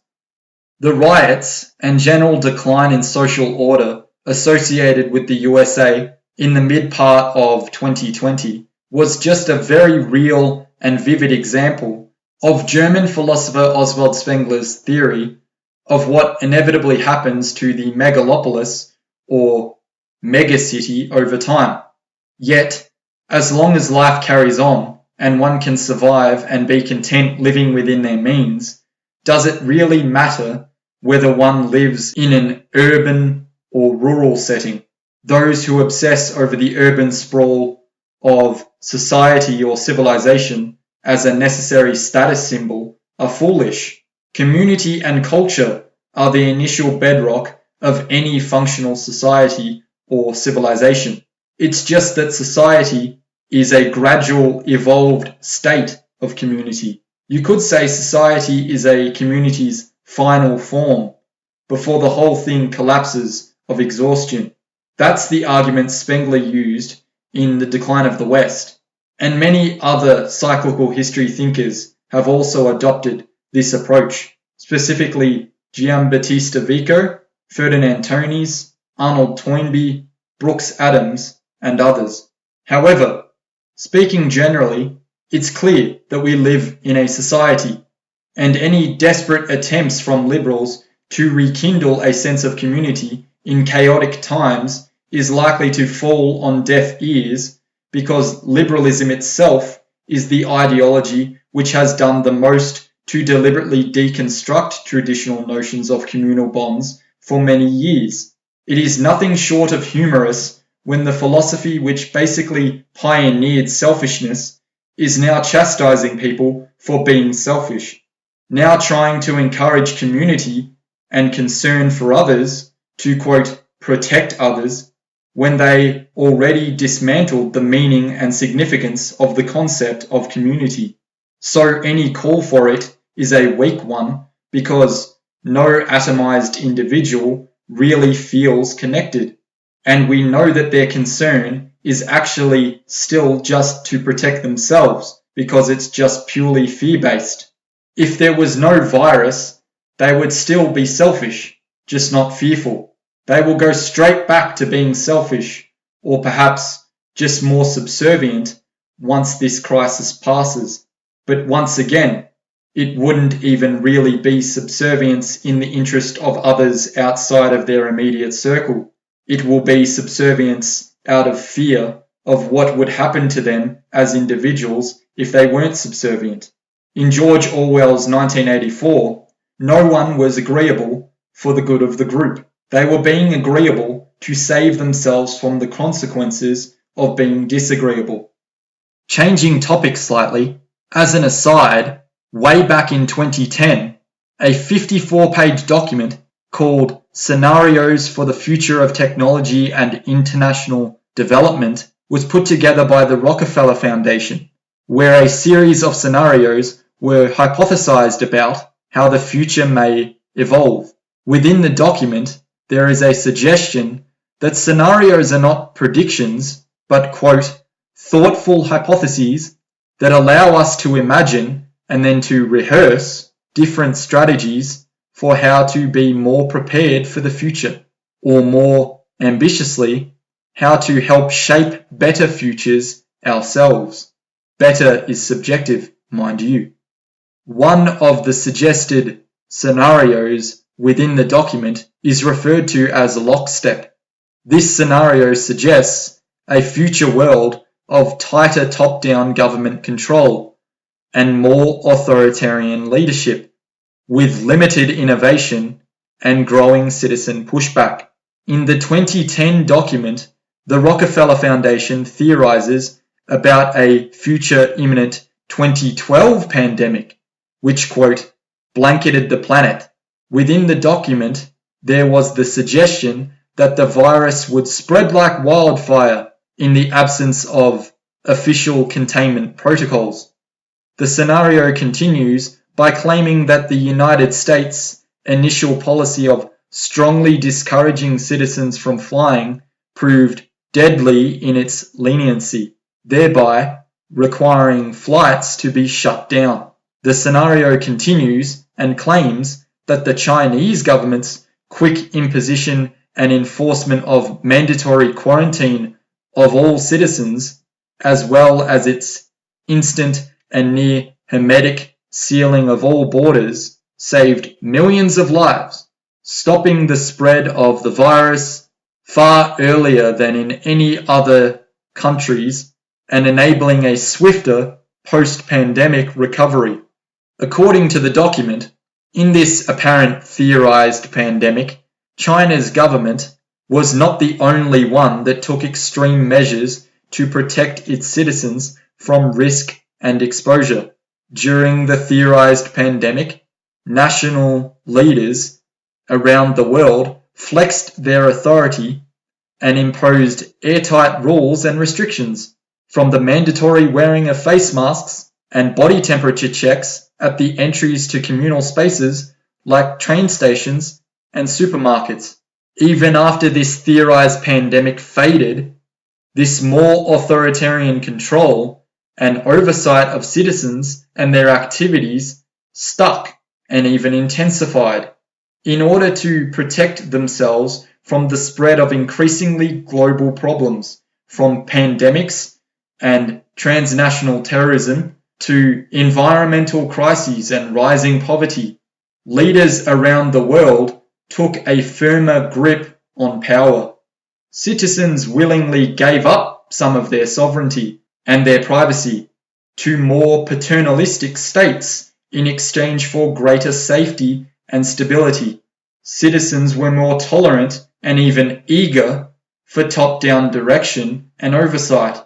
The riots and general decline in social order associated with the USA in the mid-part of 2020 was just a very real and vivid example of German philosopher Oswald Spengler's theory of what inevitably happens to the megalopolis or megacity over time. Yet, as long as life carries on and one can survive and be content living within their means, does it really matter whether one lives in an urban or rural setting? Those who obsess over the urban sprawl of society or civilization as a necessary status symbol are foolish. Community and culture are the initial bedrock of any functional society or civilization. It's just that society is a gradual, evolved state of community. You could say society is a community's final form before the whole thing collapses of exhaustion. That's the argument Spengler used in The Decline of the West, and many other cyclical history thinkers have also adopted this approach, specifically Giambattista Vico, Ferdinand Tönnies, Arnold Toynbee, Brooks Adams, and others. However, speaking generally, it's clear that we live in a society, and any desperate attempts from liberals to rekindle a sense of community in chaotic times is likely to fall on deaf ears, because liberalism itself is the ideology which has done the most to deliberately deconstruct traditional notions of communal bonds for many years. It is nothing short of humorous when the philosophy which basically pioneered selfishness is now chastising people for being selfish, now trying to encourage community and concern for others to, quote, protect others, when they already dismantled the meaning and significance of the concept of community. So any call for it is a weak one, because no atomized individual really feels connected, and we know that their concern is actually still just to protect themselves, because it's just purely fear-based. If there was no virus, they would still be selfish, just not fearful. They will go straight back to being selfish, or perhaps just more subservient once this crisis passes. But once again, it wouldn't even really be subservience in the interest of others outside of their immediate circle. It will be subservience out of fear of what would happen to them as individuals if they weren't subservient. In George Orwell's 1984, no one was agreeable for the good of the group. They were being agreeable to save themselves from the consequences of being disagreeable. Changing topic slightly, as an aside, way back in 2010, a 54-page document called Scenarios for the Future of Technology and International Development was put together by the Rockefeller Foundation, where a series of scenarios were hypothesized about how the future may evolve. Within the document, there is a suggestion that scenarios are not predictions, but, quote, thoughtful hypotheses that allow us to imagine and then to rehearse different strategies for how to be more prepared for the future, or more ambitiously, how to help shape better futures ourselves. Better is subjective, mind you. One of the suggested scenarios within the document is referred to as lockstep. This scenario suggests a future world of tighter top-down government control and more authoritarian leadership, with limited innovation and growing citizen pushback. In the 2010 document, the Rockefeller Foundation theorizes about a future imminent 2012 pandemic, which, quote, blanketed the planet. Within the document, there was the suggestion that the virus would spread like wildfire in the absence of official containment protocols. The scenario continues by claiming that the United States' initial policy of strongly discouraging citizens from flying proved deadly in its leniency, thereby requiring flights to be shut down. The scenario continues and claims that the Chinese government's quick imposition and enforcement of mandatory quarantine of all citizens, as well as its instant and near hermetic sealing of all borders, saved millions of lives, stopping the spread of the virus far earlier than in any other countries and enabling a swifter post-pandemic recovery. According to the document, in this apparent theorized pandemic, China's government was not the only one that took extreme measures to protect its citizens from risk and exposure. During the theorized pandemic, national leaders around the world flexed their authority and imposed airtight rules and restrictions, from the mandatory wearing of face masks and body temperature checks at the entries to communal spaces like train stations and supermarkets. Even after this theorized pandemic faded, this more authoritarian control and oversight of citizens and their activities stuck and even intensified in order to protect themselves from the spread of increasingly global problems, from pandemics and transnational terrorism to environmental crises and rising poverty. Leaders around the world took a firmer grip on power. Citizens willingly gave up some of their sovereignty and their privacy to more paternalistic states in exchange for greater safety and stability. Citizens were more tolerant and even eager for top-down direction and oversight,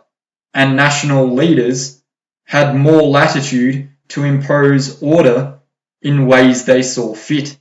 and national leaders had more latitude to impose order in ways they saw fit.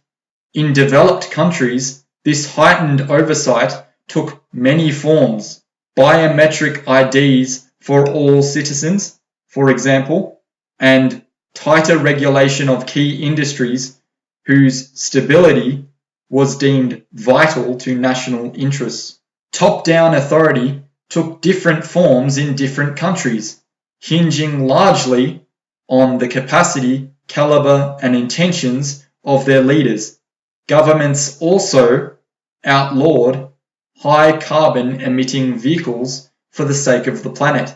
In developed countries, this heightened oversight took many forms. Biometric IDs for all citizens, for example, and tighter regulation of key industries whose stability was deemed vital to national interests. Top-down authority took different forms in different countries, hinging largely on the capacity, caliber, and intentions of their leaders. Governments also outlawed high carbon emitting vehicles for the sake of the planet.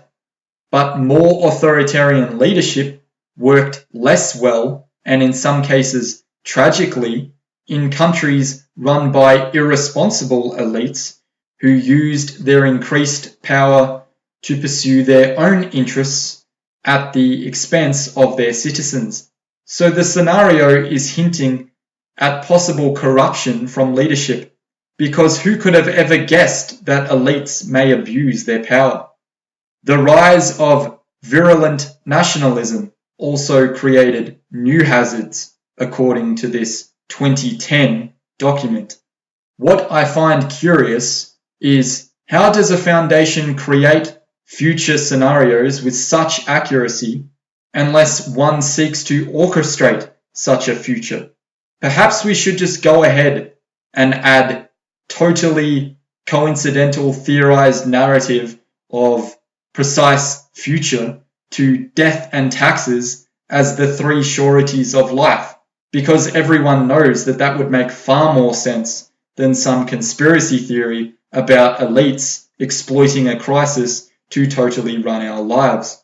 But more authoritarian leadership worked less well, and in some cases tragically, in countries run by irresponsible elites who used their increased power to pursue their own interests at the expense of their citizens. So the scenario is hinting at possible corruption from leadership, because who could have ever guessed that elites may abuse their power? The rise of virulent nationalism also created new hazards, according to this 2010 document. What I find curious is, how does a foundation create future scenarios with such accuracy unless one seeks to orchestrate such a future? Perhaps we should just go ahead and add totally coincidental theorized narrative of precise future to death and taxes as the three sureties of life, because everyone knows that that would make far more sense than some conspiracy theory about elites exploiting a crisis to totally run our lives.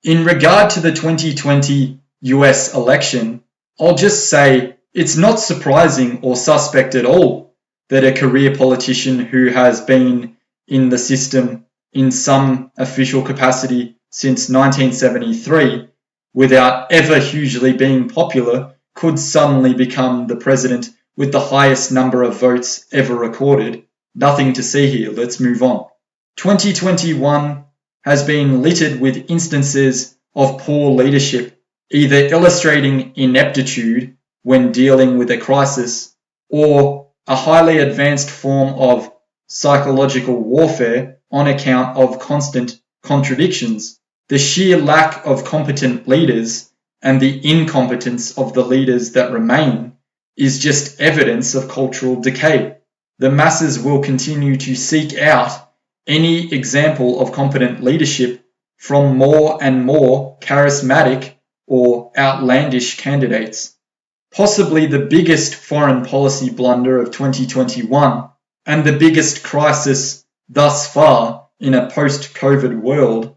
In regard to the 2020 US election, I'll just say it's not surprising or suspect at all that a career politician who has been in the system in some official capacity since 1973, without ever hugely being popular, could suddenly become the president with the highest number of votes ever recorded. Nothing to see here, let's move on. 2021 has been littered with instances of poor leadership, either illustrating ineptitude when dealing with a crisis, or a highly advanced form of psychological warfare on account of constant contradictions. The sheer lack of competent leaders and the incompetence of the leaders that remain is just evidence of cultural decay. The masses will continue to seek out any example of competent leadership from more and more charismatic or outlandish candidates. Possibly the biggest foreign policy blunder of 2021 and the biggest crisis thus far in a post-COVID world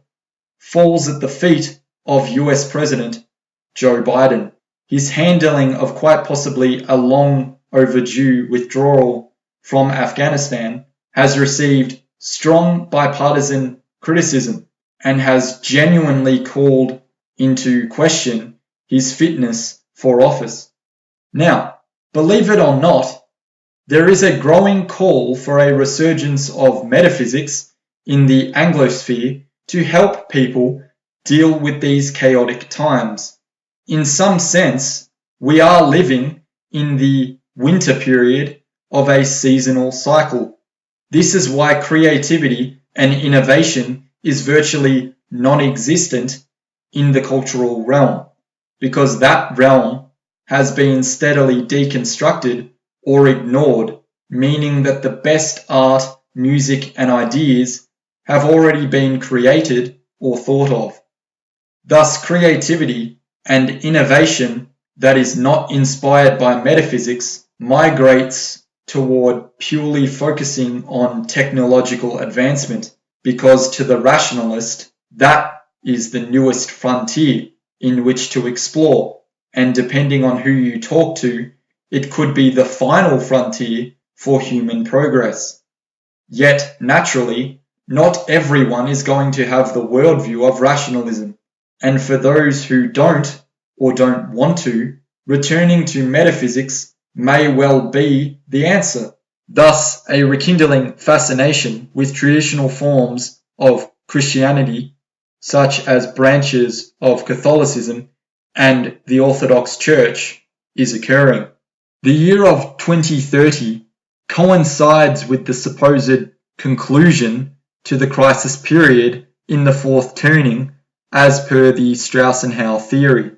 falls at the feet of US President Joe Biden. His handling of quite possibly a long overdue withdrawal from Afghanistan has received strong bipartisan criticism and has genuinely called into question his fitness for office. Now, believe it or not, there is a growing call for a resurgence of metaphysics in the Anglosphere to help people deal with these chaotic times. In some sense, we are living in the winter period of a seasonal cycle. This is why creativity and innovation is virtually non-existent in the cultural realm, because that realm has been steadily deconstructed or ignored, meaning that the best art, music, and ideas have already been created or thought of. Thus, creativity and innovation that is not inspired by metaphysics migrates toward purely focusing on technological advancement, because to the rationalist, that is the newest frontier in which to explore, and depending on who you talk to, it could be the final frontier for human progress. Yet, naturally, not everyone is going to have the worldview of rationalism, and for those who don't or don't want to, returning to metaphysics may well be the answer. Thus, a rekindling fascination with traditional forms of Christianity, such as branches of Catholicism and the Orthodox Church, is occurring. The year of 2030 coincides with the supposed conclusion to the crisis period in the fourth turning, as per the Strauss and Howe theory.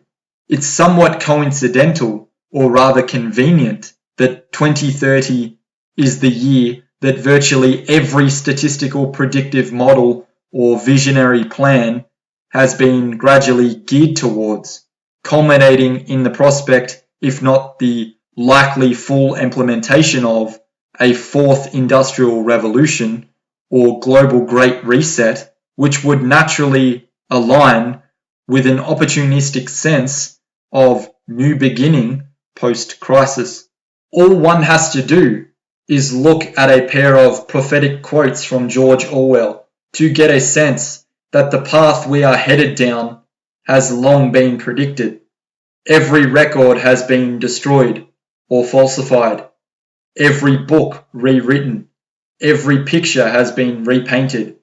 It's somewhat coincidental, or rather convenient, that 2030 is the year that virtually every statistical predictive model or visionary plan has been gradually geared towards, culminating in the prospect, if not the likely full implementation of, a fourth industrial revolution or global great reset, which would naturally align with an opportunistic sense of new beginning post-crisis. All one has to do is look at a pair of prophetic quotes from George Orwell to get a sense that the path we are headed down has long been predicted. Every record has been destroyed or falsified, every book rewritten, every picture has been repainted,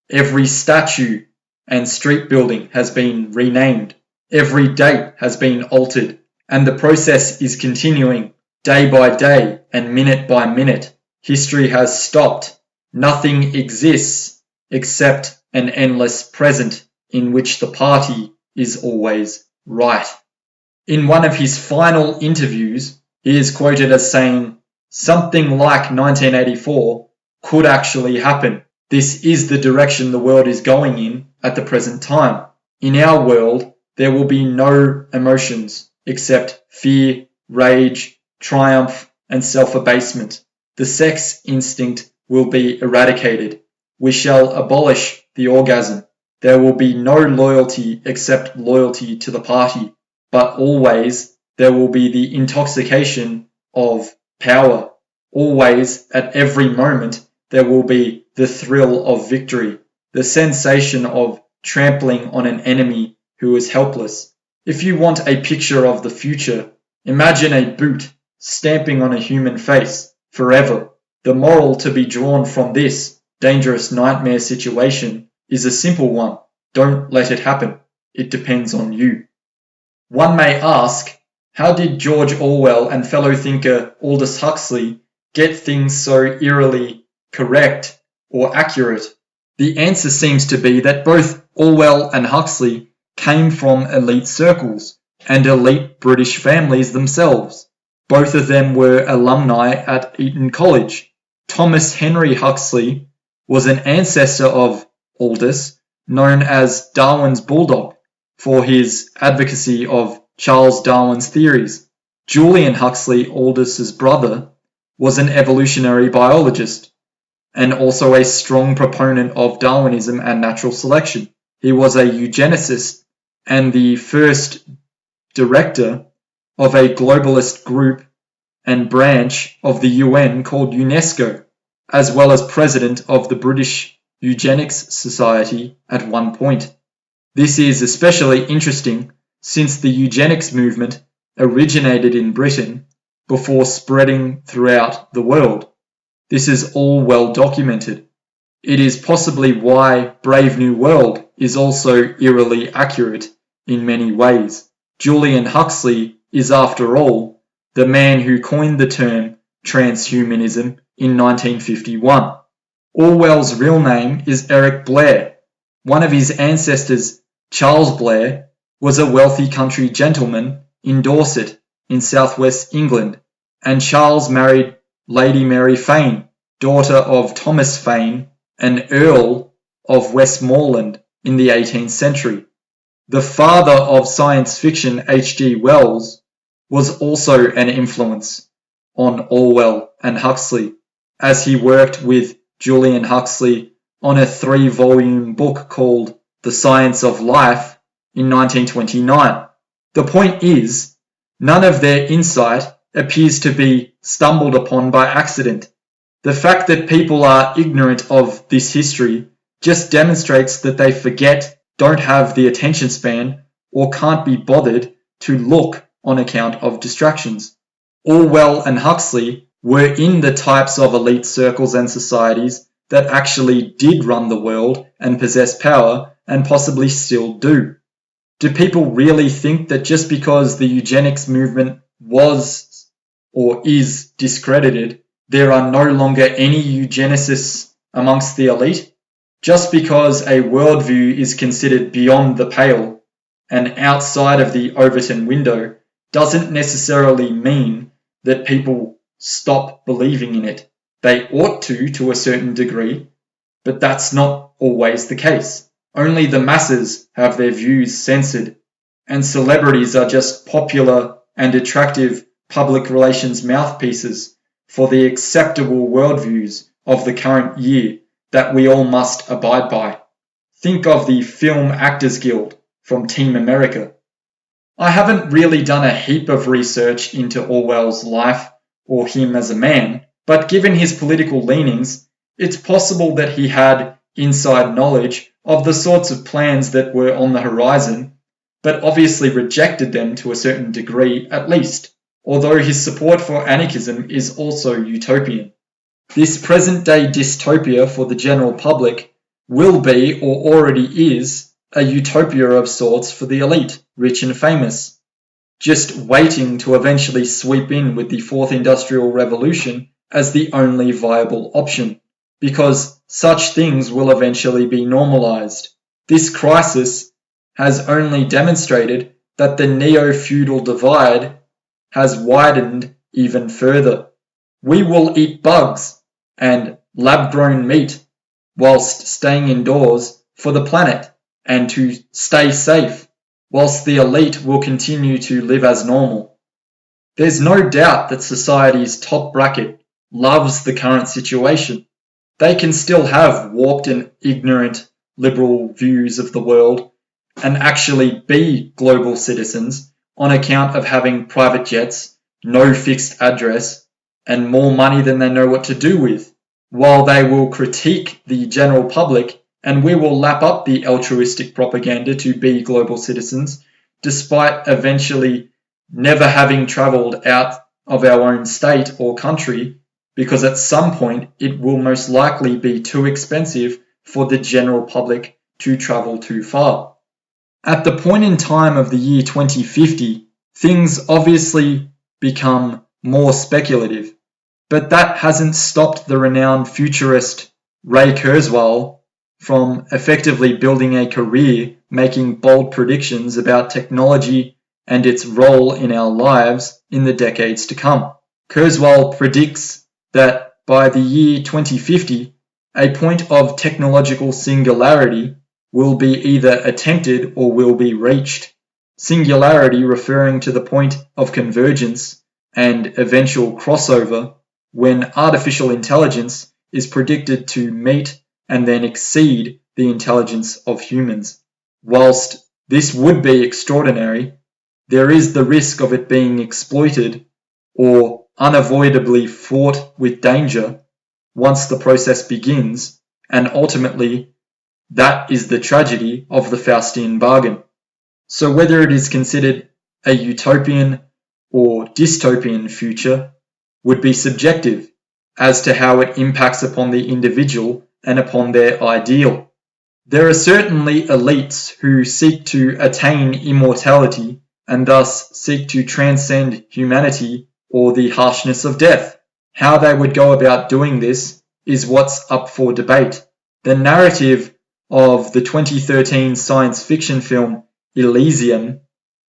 every statue and street building has been renamed, every date has been altered, and the process is continuing day by day and minute by minute. History has stopped. Nothing exists except an endless present in which the party is always right. In one of his final interviews, he is quoted as saying, "Something like 1984 could actually happen. This is the direction the world is going in at the present time. In our world, there will be no emotions except fear, rage, triumph, and self-abasement. The sex instinct will be eradicated. We shall abolish the orgasm. There will be no loyalty except loyalty to the party, but always there will be the intoxication of power. Always, at every moment, there will be the thrill of victory, the sensation of trampling on an enemy who is helpless. If you want a picture of the future, imagine a boot stamping on a human face forever. The moral to be drawn from this dangerous nightmare situation is a simple one. Don't let it happen. It depends on you." One may ask, how did George Orwell and fellow thinker Aldous Huxley get things so eerily correct or accurate? The answer seems to be that both Orwell and Huxley came from elite circles and elite British families themselves. Both of them were alumni at Eton College. Thomas Henry Huxley was an ancestor of Aldous, known as Darwin's bulldog, for his advocacy of Charles Darwin's theories. Julian Huxley, Aldous's brother, was an evolutionary biologist and also a strong proponent of Darwinism and natural selection. He was a eugenicist and the first director of a globalist group and branch of the UN called UNESCO, as well as president of the British Eugenics Society at one point. This is especially interesting since the eugenics movement originated in Britain before spreading throughout the world. This is all well documented. It is possibly why Brave New World is also eerily accurate in many ways. Julian Huxley is, after all, the man who coined the term transhumanism in 1951. Orwell's real name is Eric Blair. One of his ancestors, Charles Blair, was a wealthy country gentleman in Dorset in southwest England, and Charles married Lady Mary Fane, daughter of Thomas Fane, an Earl of Westmoreland in the 18th century. The father of science fiction H.G. Wells was also an influence on Orwell and Huxley, as he worked with Julian Huxley on a 3-volume book called The Science of Life in 1929. The point is, none of their insight appears to be stumbled upon by accident. The fact that people are ignorant of this history just demonstrates that they forget, don't have the attention span, or can't be bothered to look on account of distractions. Orwell and Huxley were in the types of elite circles and societies that actually did run the world and possess power, and possibly still do. Do people really think that just because the eugenics movement was or is discredited, there are no longer any eugenicists amongst the elite? Just because a worldview is considered beyond the pale and outside of the Overton window doesn't necessarily mean that people stop believing in it. They ought to a certain degree, but that's not always the case. Only the masses have their views censored, and celebrities are just popular and attractive public relations mouthpieces for the acceptable worldviews of the current year that we all must abide by. Think of the Film Actors Guild from Team America. I haven't really done a heap of research into Orwell's life or him as a man, but given his political leanings, it's possible that he had inside knowledge of the sorts of plans that were on the horizon, but obviously rejected them to a certain degree at least, although his support for anarchism is also utopian. This present-day dystopia for the general public will be, or already is, a utopia of sorts for the elite, rich and famous, just waiting to eventually sweep in with the Fourth Industrial Revolution as the only viable option, because such things will eventually be normalized. This crisis has only demonstrated that the neo-feudal divide has widened even further. We will eat bugs and lab-grown meat whilst staying indoors for the planet and to stay safe, whilst the elite will continue to live as normal. There's no doubt that society's top bracket loves the current situation. They can still have warped and ignorant liberal views of the world and actually be global citizens on account of having private jets, no fixed address, and more money than they know what to do with, while they will critique the general public and we will lap up the altruistic propaganda to be global citizens, despite eventually never having travelled out of our own state or country, because at some point it will most likely be too expensive for the general public to travel too far. At the point in time of the year 2050, things obviously become more speculative, but that hasn't stopped the renowned futurist Ray Kurzweil from effectively building a career making bold predictions about technology and its role in our lives in the decades to come. Kurzweil predicts that by the year 2050, a point of technological singularity will be either attempted or will be reached. Singularity referring to the point of convergence and eventual crossover when artificial intelligence is predicted to meet and then exceed the intelligence of humans. Whilst this would be extraordinary, there is the risk of it being exploited or unavoidably fraught with danger once the process begins, and ultimately that is the tragedy of the Faustian bargain. So whether it is considered a utopian or dystopian future would be subjective as to how it impacts upon the individual and upon their ideal. There are certainly elites who seek to attain immortality and thus seek to transcend humanity or the harshness of death. How they would go about doing this is what's up for debate. The narrative of the 2013 science fiction film Elysium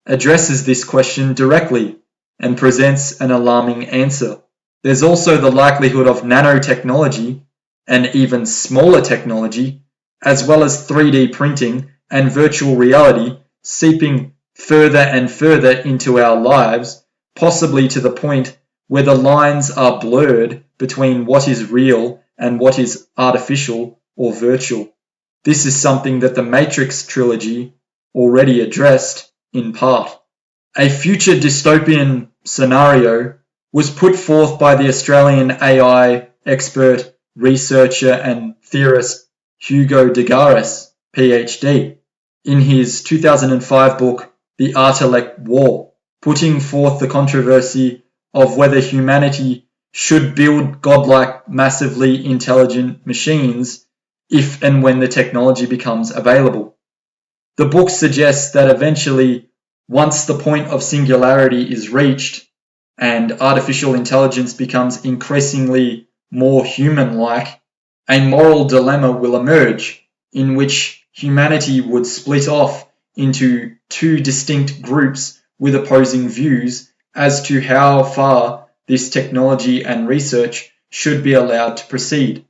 addresses this question directly and presents an alarming answer. There's also the likelihood of nanotechnology and even smaller technology, as well as 3D printing and virtual reality seeping further and further into our lives, possibly to the point where the lines are blurred between what is real and what is artificial or virtual. This is something that the Matrix trilogy already addressed in part. A future dystopian scenario was put forth by the Australian AI expert, researcher and theorist Hugo de Garis, PhD, in his 2005 book The Artilect War, putting forth the controversy of whether humanity should build godlike, massively intelligent machines if and when the technology becomes available. The book suggests that eventually, once the point of singularity is reached and artificial intelligence becomes increasingly more human-like, a moral dilemma will emerge in which humanity would split off into two distinct groups with opposing views as to how far this technology and research should be allowed to proceed.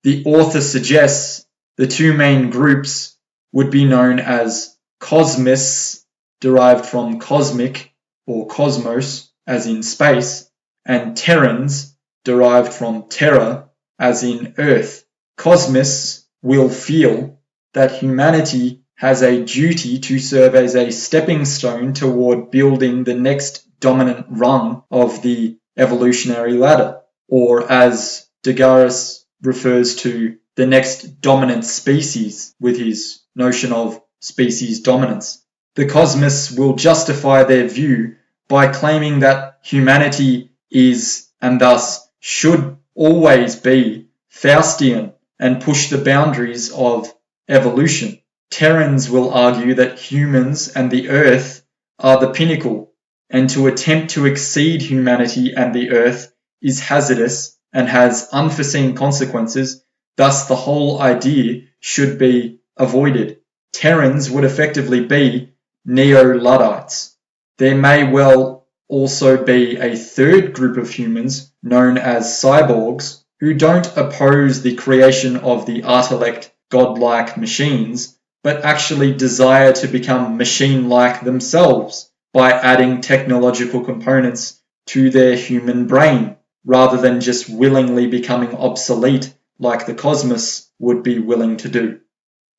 The author suggests the two main groups would be known as cosmists, derived from cosmic or cosmos, as in space, and terrans, derived from terra, as in earth. Cosmists will feel that humanity has a duty to serve as a stepping stone toward building the next dominant rung of the evolutionary ladder, or as de Garis refers to, the next dominant species with his notion of species dominance. The cosmists will justify their view by claiming that humanity is, and thus should always be, Faustian and push the boundaries of evolution. Terrans will argue that humans and the earth are the pinnacle, and to attempt to exceed humanity and the earth is hazardous and has unforeseen consequences, thus the whole idea should be avoided. Terrans would effectively be Neo-Luddites. There may well also be a third group of humans known as cyborgs who don't oppose the creation of the Artilect godlike machines, but actually desire to become machine-like themselves by adding technological components to their human brain, rather than just willingly becoming obsolete like the cosmos would be willing to do.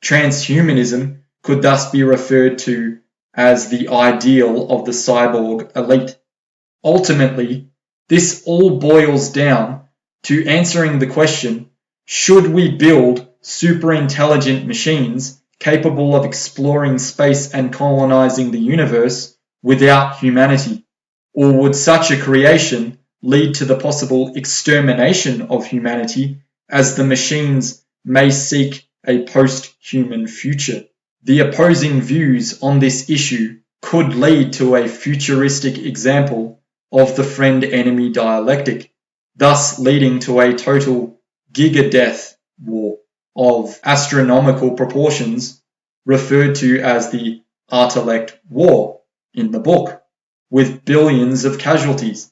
Transhumanism could thus be referred to as the ideal of the cyborg elite. Ultimately, this all boils down to answering the question, should we build super-intelligent machines capable of exploring space and colonizing the universe without humanity? Or would such a creation lead to the possible extermination of humanity as the machines may seek a post-human future? The opposing views on this issue could lead to a futuristic example of the friend-enemy dialectic, thus leading to a total giga-death war of astronomical proportions referred to as the Artilect War in the book, with billions of casualties.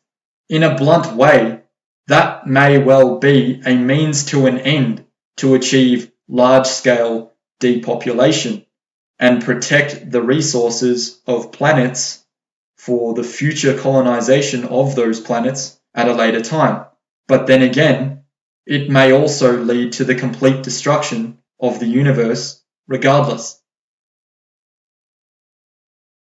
In a blunt way, that may well be a means to an end to achieve large-scale depopulation and protect the resources of planets for the future colonization of those planets at a later time. But then again, it may also lead to the complete destruction of the universe regardless.